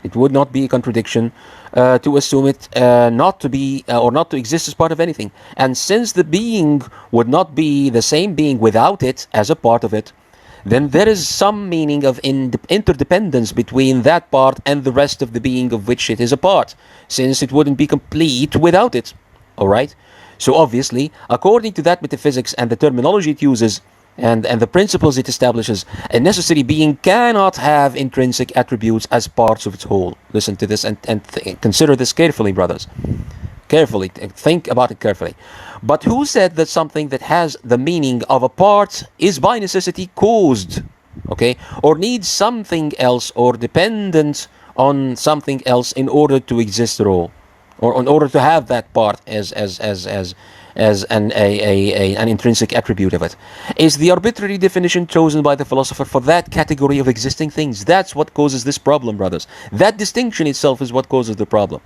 It would not be a contradiction to assume it not to be or not to exist as part of anything. And since the being would not be the same being without it as a part of it, then there is some meaning of interdependence between that part and the rest of the being of which it is a part, since it wouldn't be complete without it. Alright? So obviously, according to that metaphysics and the terminology it uses, and the principles it establishes, a necessary being cannot have intrinsic attributes as parts of its whole. Listen to this and consider this carefully, brothers. Carefully, think about it carefully. But who said that something that has the meaning of a part is by necessity caused, okay, or needs something else, or dependent on something else in order to exist at all, or in order to have that part as an intrinsic attribute of it? Is the arbitrary definition chosen by the philosopher for that category of existing things? That's what causes this problem, brothers. That distinction itself is what causes the problem.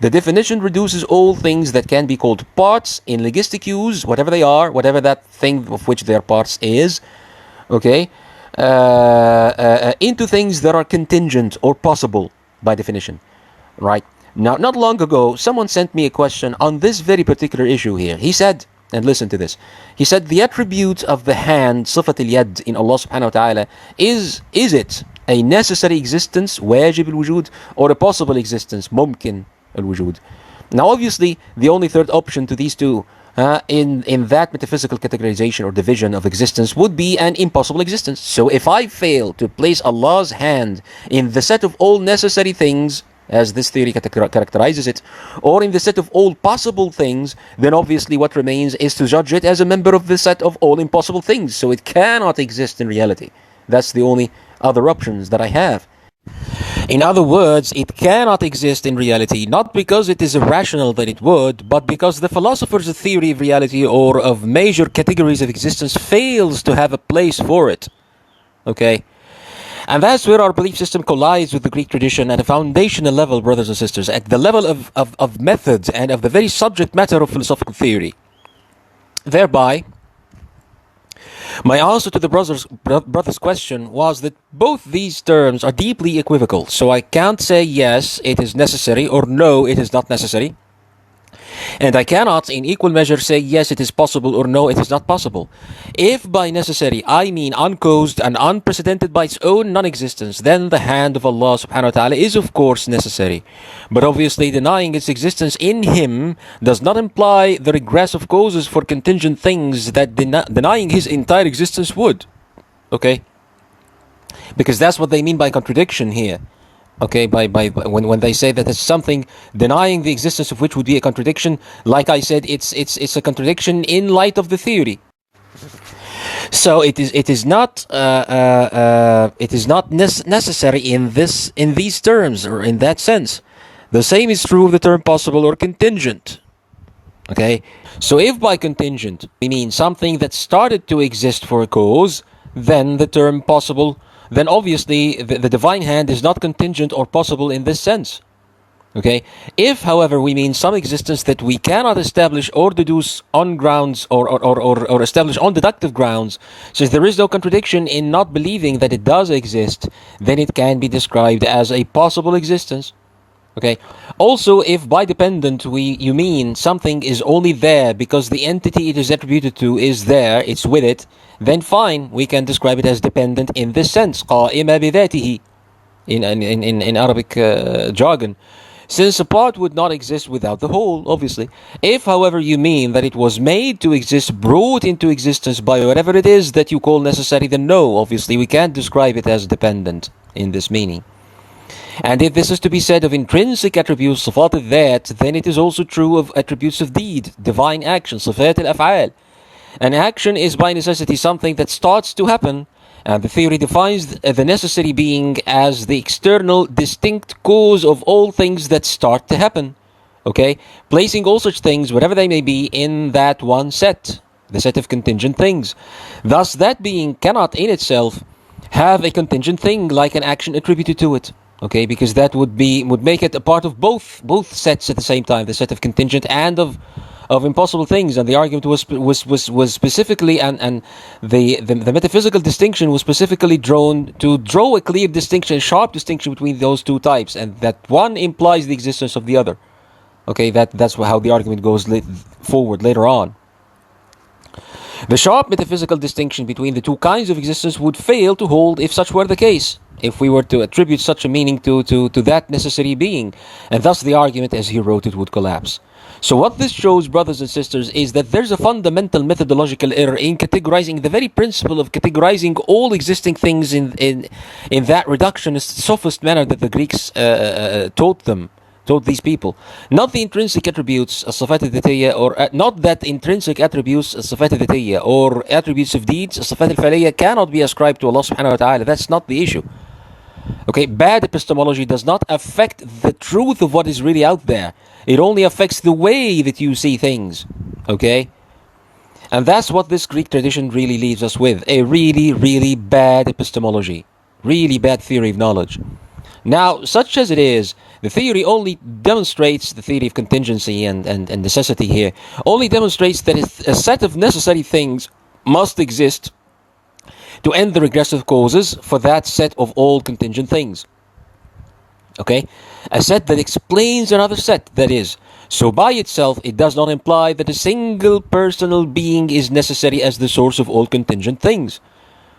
The definition reduces all things that can be called parts in linguistic use, whatever they are, whatever that thing of which their parts is, okay, into things that are contingent or possible by definition, right? Now, not long ago, someone sent me a question on this very particular issue here. He said, and listen to this, he said, the attribute of the hand, صفة اليد, in Allah subhanahu wa ta'ala, is it a necessary existence, واجب الوجود, or a possible existence, ممكن الوجود? Now, obviously, the only third option to these two in that metaphysical categorization or division of existence would be an impossible existence. So if I fail to place Allah's hand in the set of all necessary things, as this theory characterizes it, or in the set of all possible things, then obviously what remains is to judge it as a member of the set of all impossible things. So it cannot exist in reality. That's the only other options that I have. In other words, it cannot exist in reality, not because it is irrational that it would, but because the philosopher's theory of reality or of major categories of existence fails to have a place for it. Okay? And that's where our belief system collides with the Greek tradition at a foundational level, brothers and sisters, at the level of method and of the very subject matter of philosophical theory. Thereby, My answer to the brother's question was that both these terms are deeply equivocal. So I can't say yes, it is necessary, or no, it is not necessary. And I cannot in equal measure say yes, it is possible, or no, it is not possible. If by necessary I mean uncaused and unprecedented by its own non-existence, then the hand of Allah subhanahu wa ta'ala is of course necessary. But obviously denying its existence in Him does not imply the regress of causes for contingent things that denying His entire existence would. Okay? Because that's what they mean by contradiction here. Okay, when they say that it's something denying the existence of which would be a contradiction, like I said, it's a contradiction in light of the theory. So it is not necessary in these terms or in that sense. The same is true of the term possible or contingent. Okay, so if by contingent we mean something that started to exist for a cause, then the term possible. Then obviously the divine hand is not contingent or possible in this sense. Okay? If, however, we mean some existence that we cannot establish or deduce on grounds or establish on deductive grounds, since there is no contradiction in not believing that it does exist, then it can be described as a possible existence. Okay. Also, if by dependent you mean something is only there because the entity it is attributed to is there, it's with it, then fine, we can describe it as dependent in this sense. قائمة بذاته in Arabic jargon. Since a part would not exist without the whole, obviously. If, however, you mean that it was made to exist, brought into existence by whatever it is that you call necessary, then no, obviously, we can't describe it as dependent in this meaning. And if this is to be said of intrinsic attributes, صفات الذات, then it is also true of attributes of deed, divine action, صفات الأفعال. An action is by necessity something that starts to happen, and the theory defines the necessary being as the external, distinct cause of all things that start to happen. Okay? Placing all such things, whatever they may be, in that one set, the set of contingent things. Thus, that being cannot in itself have a contingent thing like an action attributed to it. Okay, because that would make it a part of both sets at the same time, the set of contingent and of impossible things. And the argument was specifically, and the metaphysical distinction was specifically drawn to draw a clear distinction, a sharp distinction between those two types, and that one implies the existence of the other. Okay, that's how the argument goes forward later on. The sharp metaphysical distinction between the two kinds of existence would fail to hold if such were the case, if we were to attribute such a meaning to that necessary being, and thus the argument as he wrote it would collapse. So what this shows, brothers and sisters, is that there's a fundamental methodological error in categorizing the very principle of categorizing all existing things in that reductionist, sophist manner that the Greeks taught these people. Not the intrinsic attributes, الصفات الذاتية, or not that intrinsic attributes, الصفات الذاتية, or attributes of deeds, الصفات الفعلية, cannot be ascribed to Allah subhanahu wa ta'ala. That's not the issue. Okay, bad epistemology does not affect the truth of what is really out there. It only affects the way that you see things. Okay? And that's what this Greek tradition really leaves us with. A really, really bad epistemology. Really bad theory of knowledge. Now, such as it is, the theory only demonstrates, the theory of contingency and necessity here, only demonstrates that a set of necessary things must exist to end the regressive causes for that set of all contingent things. Okay? A set that explains another set, that is. So by itself, it does not imply that a single personal being is necessary as the source of all contingent things.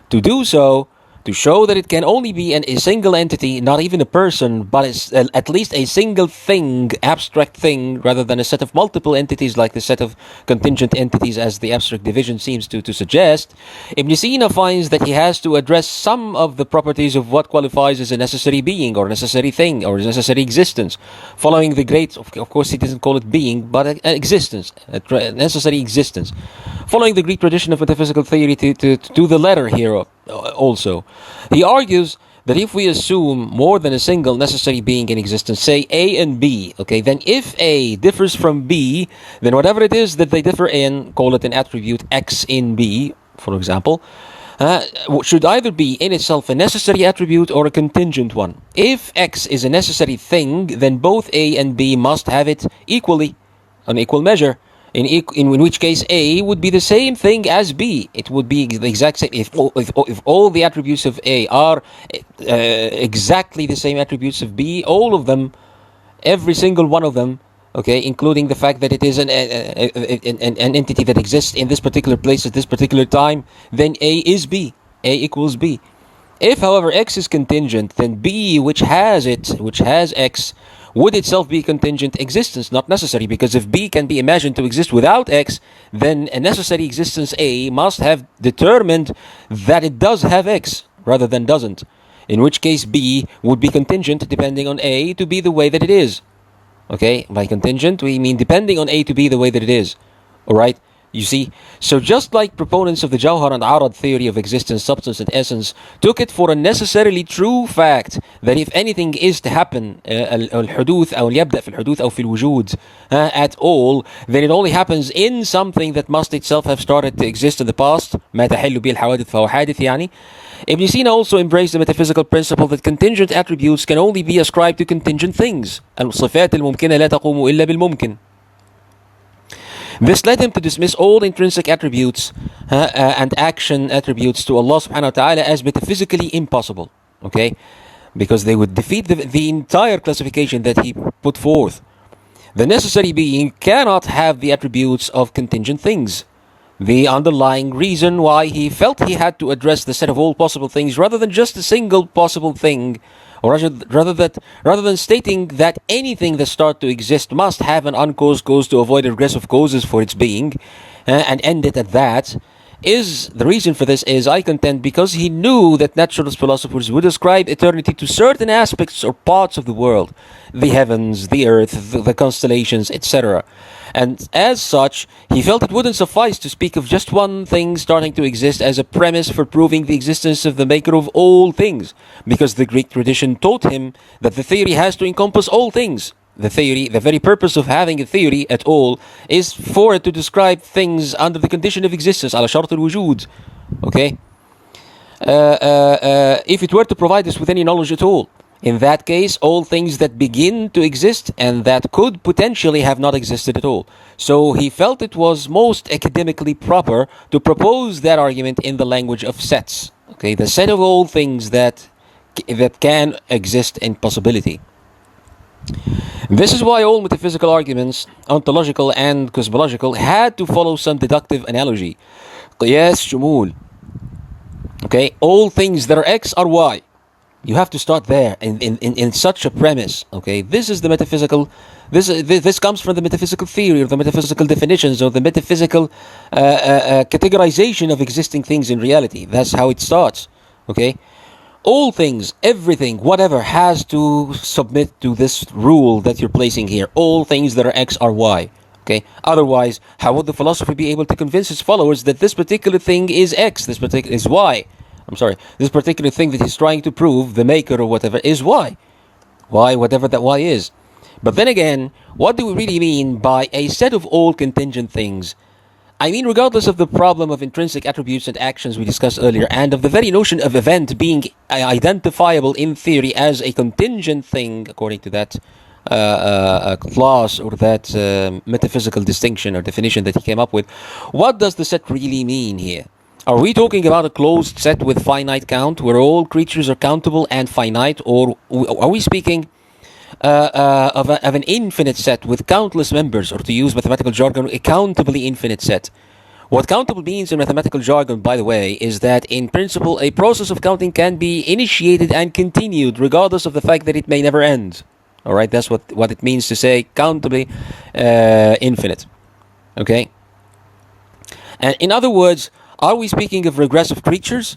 To do so, to show that it can only be a single entity, not even a person, but at least a single thing, abstract thing, rather than a set of multiple entities like the set of contingent entities as the abstract division seems to suggest, Ibn Sina finds that he has to address some of the properties of what qualifies as a necessary being, or a necessary thing, or a necessary existence, following the great, of course he doesn't call it being, but an existence, a necessary existence, following the Greek tradition of metaphysical theory to the letter here also. He argues that if we assume more than a single necessary being in existence, say A and B, okay, then if A differs from B, then whatever it is that they differ in, call it an attribute X in B, for example, should either be in itself a necessary attribute or a contingent one. If X is a necessary thing, then both A and B must have it equally, an equal measure, in which case A would be the same thing as B. It would be the exact same if all the attributes of A are exactly the same attributes of B, all of them, every single one of them, okay, including the fact that it is an entity that exists in this particular place at this particular time, then A is B. A equals B. If, however, X is contingent, then B, which has X, would itself be contingent existence, not necessary, because if B can be imagined to exist without X, then a necessary existence A must have determined that it does have X, rather than doesn't, in which case B would be contingent depending on A to be the way that it is. Okay, by contingent, we mean depending on A to be the way that it is. Alright? You see, so just like proponents of the Jawhar and Arad theory of existence, substance, and essence took it for a necessarily true fact that if anything is to happen, الحدوث أو يبدأ في الحدوث أو في الوجود at all, then it only happens in something that must itself have started to exist in the past. ما تحل به الحوادث فهو حادث يعني. Ibn Sina also embraced the metaphysical principle that contingent attributes can only be ascribed to contingent things. الصفات الممكنة لا تقوم إلا بالممكن. This led him to dismiss all intrinsic attributes and action attributes to Allah subhanahu wa ta'ala as metaphysically impossible. Okay? Because they would defeat the entire classification that he put forth. The necessary being cannot have the attributes of contingent things. The underlying reason why he felt he had to address the set of all possible things rather than just a single possible thing, or rather than stating that anything that starts to exist must have an uncaused cause to avoid regressive causes for its being, and end it at that, is the reason for this is, I contend, because he knew that naturalist philosophers would ascribe eternity to certain aspects or parts of the world, the heavens, the earth, the constellations, etc. And as such, he felt it wouldn't suffice to speak of just one thing starting to exist as a premise for proving the existence of the maker of all things, because the Greek tradition taught him that the theory has to encompass all things. The very purpose of having a theory at all is for it to describe things under the condition of existence, على شرط الوجود. Okay? If it were to provide us with any knowledge at all, in that case, all things that begin to exist and that could potentially have not existed at all. So he felt it was most academically proper to propose that argument in the language of sets. Okay, the set of all things that can exist in possibility. This is why all metaphysical arguments, ontological and cosmological, had to follow some deductive analogy. قياس شمول. Okay, all things that are X are Y. You have to start there in such a premise. Okay, this is the metaphysical. This comes from the metaphysical theory or the metaphysical definitions or the metaphysical categorization of existing things in reality. That's how it starts. Okay, all things, everything, whatever has to submit to this rule that you're placing here. All things that are X are Y. Okay. Otherwise, how would the philosopher be able to convince his followers that this particular thing is X, this particular is Y? This particular thing that he's trying to prove, the maker or whatever, is Y. Y, whatever that Y is. But then again, what do we really mean by a set of all contingent things? I mean, regardless of the problem of intrinsic attributes and actions we discussed earlier, and of the very notion of event being identifiable in theory as a contingent thing, according to that clause or that metaphysical distinction or definition that he came up with, what does the set really mean here? Are we talking about a closed set with finite count, where all creatures are countable and finite, or are we speaking of an infinite set with countless members, or to use mathematical jargon, a countably infinite set? What countable means in mathematical jargon, by the way, is that in principle a process of counting can be initiated and continued regardless of the fact that it may never end. Alright, that's what it means to say countably infinite. Okay? And in other words, are we speaking of regress of creatures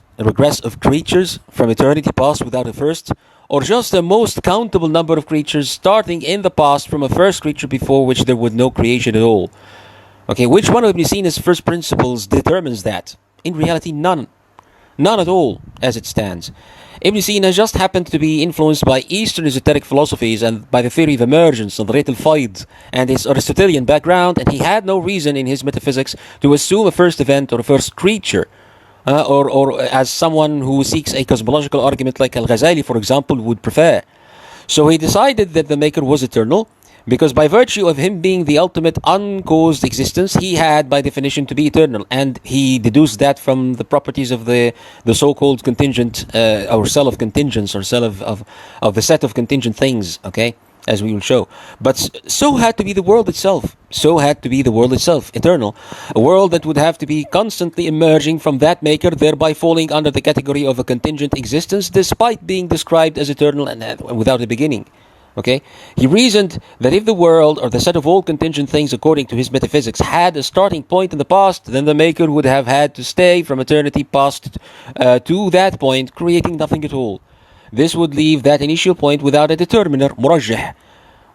from eternity past without a first, or just the most countable number of creatures starting in the past from a first creature before which there was no creation at all? Okay, which one of Ibn Sina's first principles determines that? In reality, none. None at all, as it stands. Ibn Sina just happened to be influenced by Eastern esoteric philosophies and by the theory of emergence and Rate al-Fayd and his Aristotelian background, and he had no reason in his metaphysics to assume a first event or a first creature, or as someone who seeks a cosmological argument like Al-Ghazali, for example, would prefer. So he decided that the Maker was eternal, Because by virtue of him being the ultimate uncaused existence, he had by definition to be eternal, and he deduced that from the properties of the so-called contingent or cell of contingents, or cell of the set of contingent things, okay, as we will show. But so had to be the world itself. So had to be the world itself, eternal. A world that would have to be constantly emerging from that maker, thereby falling under the category of a contingent existence, despite being described as eternal and without a beginning. Okay? He reasoned that if the world, or the set of all contingent things according to his metaphysics, had a starting point in the past, then the maker would have had to stay from eternity past to that point, creating nothing at all. This would leave that initial point without a determiner, murajjih.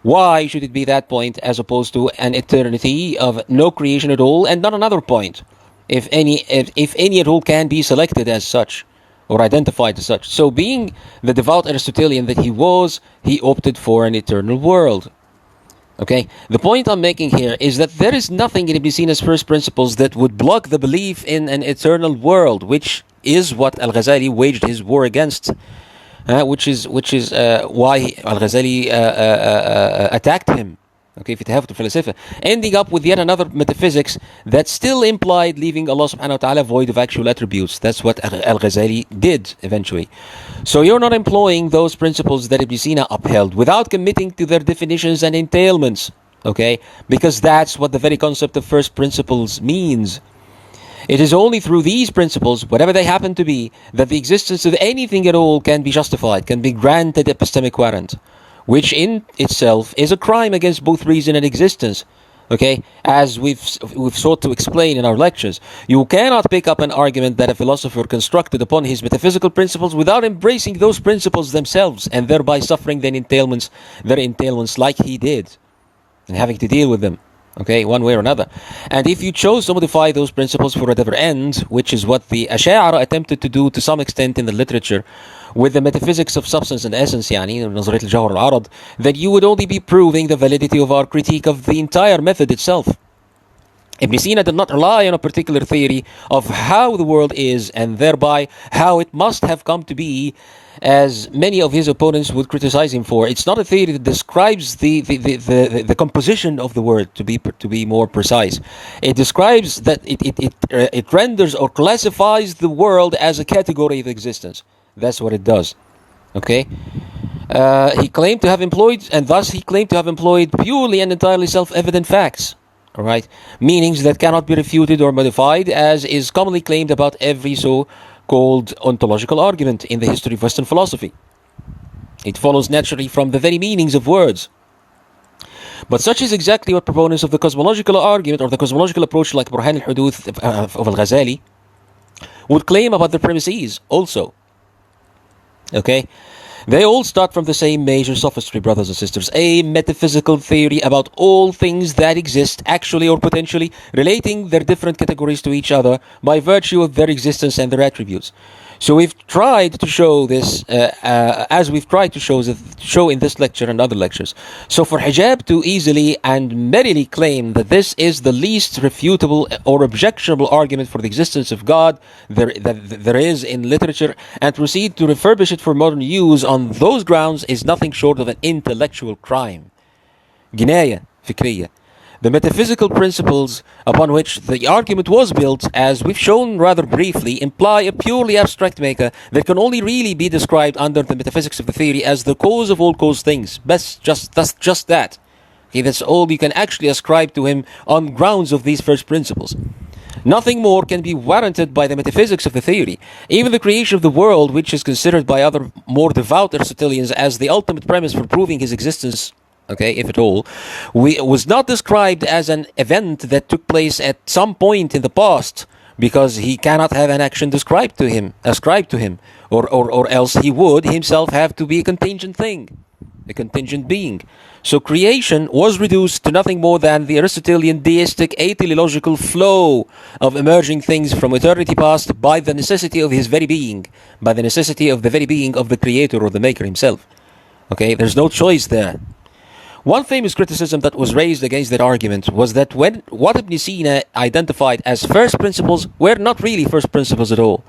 Why should it be that point as opposed to an eternity of no creation at all, and not another point, if any at all can be selected as such, or identified as such? So being the devout Aristotelian that he was, he opted for an eternal world. Okay, the point I'm making here is that there is nothing in Ibn Sina's first principles that would block the belief in an eternal world, which is what Al-Ghazali waged his war against. Which is why Al-Ghazali attacked him. Okay, في تهافت الفلاسفة, ending up with yet another metaphysics that still implied leaving Allah subhanahu wa ta'ala void of actual attributes. That's what Al-Ghazali did eventually. So you're not employing those principles that Ibn Sina upheld without committing to their definitions and entailments. Okay, because that's what the very concept of first principles means. It is only through these principles, whatever they happen to be, that the existence of anything at all can be justified, can be granted epistemic warrant, which in itself is a crime against both reason and existence. Okay, as we've sought to explain in our lectures, you cannot pick up an argument that a philosopher constructed upon his metaphysical principles without embracing those principles themselves, and thereby suffering their entailments like he did, and having to deal with them. Okay, one way or another. And if you chose to modify those principles for whatever end, which is what the Ash'ara attempted to do to some extent in the literature, with the metaphysics of substance and essence, نظرية الجوهر العرض, then you would only be proving the validity of our critique of the entire method itself. Ibn Sina did not rely on a particular theory of how the world is, and thereby how it must have come to be, as many of his opponents would criticize him for. It's not a theory that describes the composition of the world, to be more precise. It describes that it renders or classifies the world as a category of existence. That's what it does. Okay? He claimed to have employed purely and entirely self-evident facts. Alright? Meanings that cannot be refuted or modified, as is commonly claimed about every so-called ontological argument in the history of Western philosophy. It follows naturally from the very meanings of words. But such is exactly what proponents of the cosmological argument, or the cosmological approach like Burhan al-Huduth of Al-Ghazali, would claim about the premises also. Okay? They all start from the same major sophistry, brothers and sisters, a metaphysical theory about all things that exist, actually or potentially, relating their different categories to each other by virtue of their existence and their attributes. So we've tried to show this, as we've tried to show in this lecture and other lectures. So for Hijab to easily and merrily claim that this is the least refutable or objectionable argument for the existence of God there is in literature, and proceed to refurbish it for modern use on those grounds, is nothing short of an intellectual crime. جناية فكرية. The metaphysical principles upon which the argument was built, as we've shown rather briefly, imply a purely abstract maker that can only really be described under the metaphysics of the theory as the cause of all caused things. That's just that. Okay, that's all you can actually ascribe to him on grounds of these first principles. Nothing more can be warranted by the metaphysics of the theory. Even the creation of the world, which is considered by other more devout Aristotelians as the ultimate premise for proving his existence, okay, if at all, was not described as an event that took place at some point in the past, because he cannot have an action ascribed to him, or else he would himself have to be a contingent thing, a contingent being. So creation was reduced to nothing more than the Aristotelian deistic teleological flow of emerging things from eternity past by the necessity of his very being, by the necessity of the very being of the creator or the maker himself. Okay, there's no choice there. One famous criticism that was raised against that argument was that what Ibn Sina identified as first principles were not really first principles at all.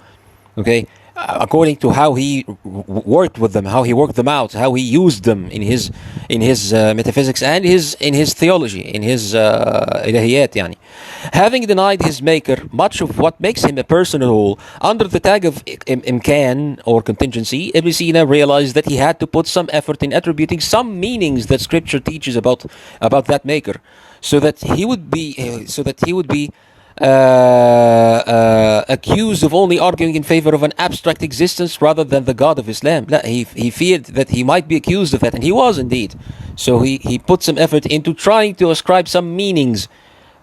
Okay, according to how he worked with them, how he worked them out, how he used them in his metaphysics and in his theology, in his ilahiyat yani. Having denied his maker much of what makes him a personal whole under the tag of imkan or contingency, Ibn Sina realized that he had to put some effort in attributing some meanings that scripture teaches about that maker, so that he would be accused of only arguing in favor of an abstract existence rather than the God of Islam. He feared that he might be accused of that, and he was indeed. So he put some effort into trying to ascribe some meanings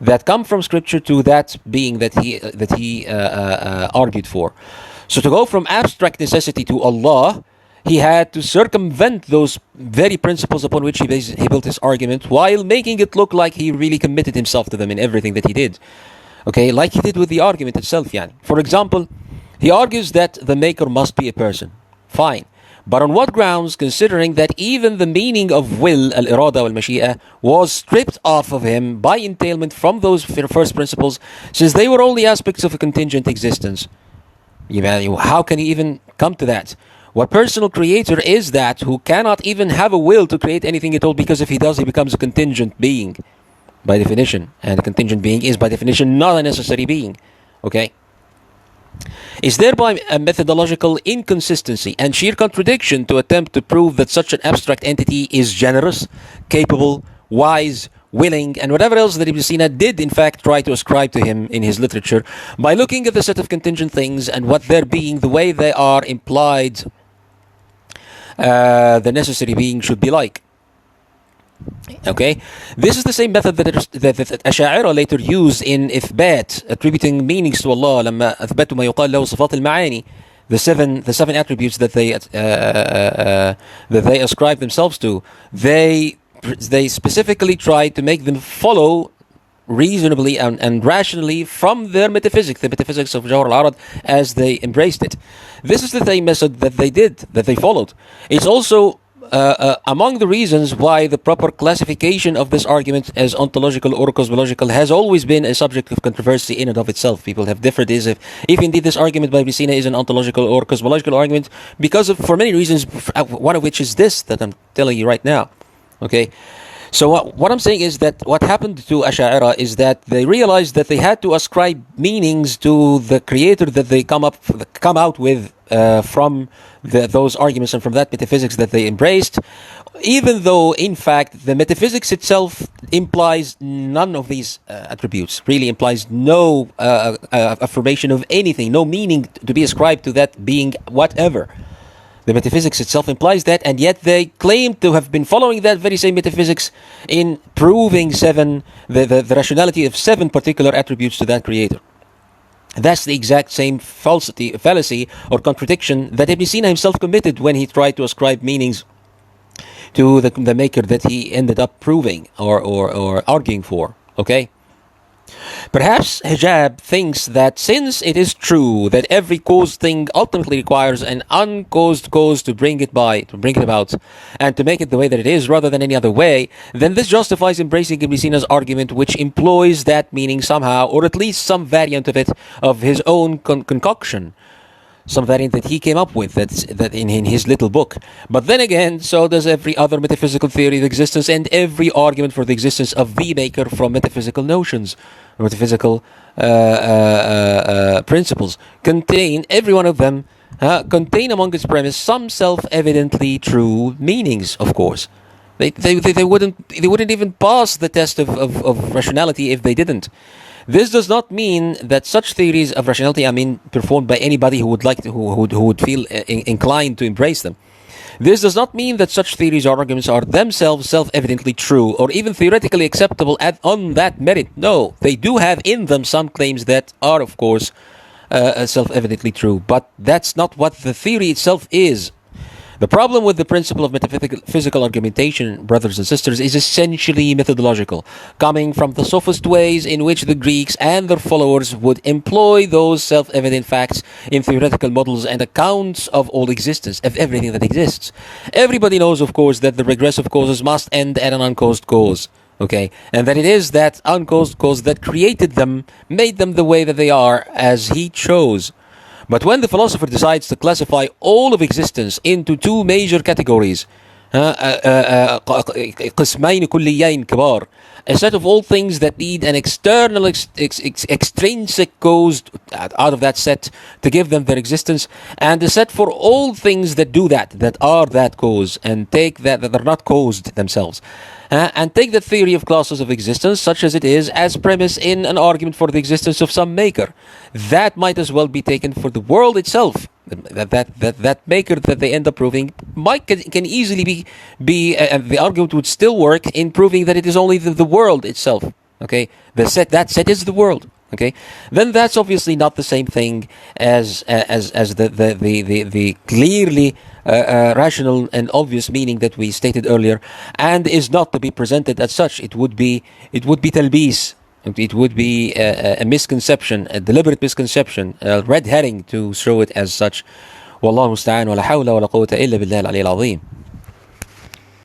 that come from scripture to that being that he argued for. So to go from abstract necessity to Allah, he had to circumvent those very principles upon which he built his argument, while making it look like he really committed himself to them in everything that he did. Okay, like he did with the argument itself, yani. For example, he argues that the maker must be a person. Fine. But on what grounds, considering that even the meaning of will, al-irada wal-mashi'a, was stripped off of him by entailment from those first principles, since they were only aspects of a contingent existence? How can he even come to that? What personal creator is that who cannot even have a will to create anything at all, because if he does, he becomes a contingent being by definition, and a contingent being is by definition not a necessary being. Okay? Is thereby a methodological inconsistency and sheer contradiction to attempt to prove that such an abstract entity is generous, capable, wise, willing, and whatever else that Ibn Sina did in fact try to ascribe to him in his literature, by looking at the set of contingent things and what their being, the way they are implied, the necessary being should be like. Okay, this is the same method that Ash'ari later used in إثبات, attributing meanings to Allah. لما أثبتوا ما يقال له صفات المعاني, the seven attributes that they ascribe themselves to, they specifically tried to make them follow reasonably and rationally from their metaphysics, the metaphysics of Jawhar al-Arad, as they embraced it. This is the same method that they followed. It's also among the reasons why the proper classification of this argument as ontological or cosmological has always been a subject of controversy in and of itself. People have differed if indeed this argument by Ibn Sina is an ontological or cosmological argument, for many reasons, one of which is this that I'm telling you right now. Okay, so what I'm saying is that what happened to Ash'ari is that they realized that they had to ascribe meanings to the creator that they come out with from those arguments and from that metaphysics that they embraced, even though in fact the metaphysics itself implies none of these attributes, really implies no affirmation of anything, no meaning to be ascribed to that being whatever. The metaphysics itself implies that, and yet they claim to have been following that very same metaphysics in proving the rationality of 7 particular attributes to that creator. That's the exact same fallacy or contradiction that Ibn Sina himself committed when he tried to ascribe meanings to the maker that he ended up proving or arguing for. Okay? Perhaps Hijab thinks that since it is true that every caused thing ultimately requires an uncaused cause to bring it about, and to make it the way that it is rather than any other way, then this justifies embracing Ibn Sina's argument, which employs that meaning somehow, or at least some variant of it, of his own concoction. Some variant that he came up with, that in his little book. But then again, so does every other metaphysical theory of existence and every argument for the existence of the maker from metaphysical notions, metaphysical principles. Every one of them contain among its premise some self-evidently true meanings. Of course, they wouldn't even pass the test of rationality if they didn't. This does not mean that such theories of rationality are performed by anybody who would feel inclined to embrace them. This does not mean that such theories or arguments are themselves self-evidently true or even theoretically acceptable on that merit. No, they do have in them some claims that are, of course, self-evidently true, but that's not what the theory itself is. The problem with the principle of metaphysical argumentation, brothers and sisters, is essentially methodological, coming from the sophist ways in which the Greeks and their followers would employ those self-evident facts in theoretical models and accounts of all existence, of everything that exists. Everybody knows, of course, that the regressive causes must end at an uncaused cause. Okay, and that it is that uncaused cause that created them, made them the way that they are, as he chose. But when the philosopher decides to classify all of existence into two major categories, قسمين كليين كبار, a set of all things that need an external extrinsic cause out of that set to give them their existence, and a set for all things that do that are that cause, and take that are not caused themselves, and take the theory of classes of existence such as it is as premise in an argument for the existence of some maker. That might as well be taken for the world itself. That maker that they end up proving can easily be the argument would still work in proving that it is only the world itself. Okay, that set is the world. Okay, then that's obviously not the same thing as the clearly rational and obvious meaning that we stated earlier, and is not to be presented as such. It would be talbis. It would be a misconception, a deliberate misconception, a red herring to show it as such. والله المستعان ولا حول ولا قوة إلا بالله العلي العظيم.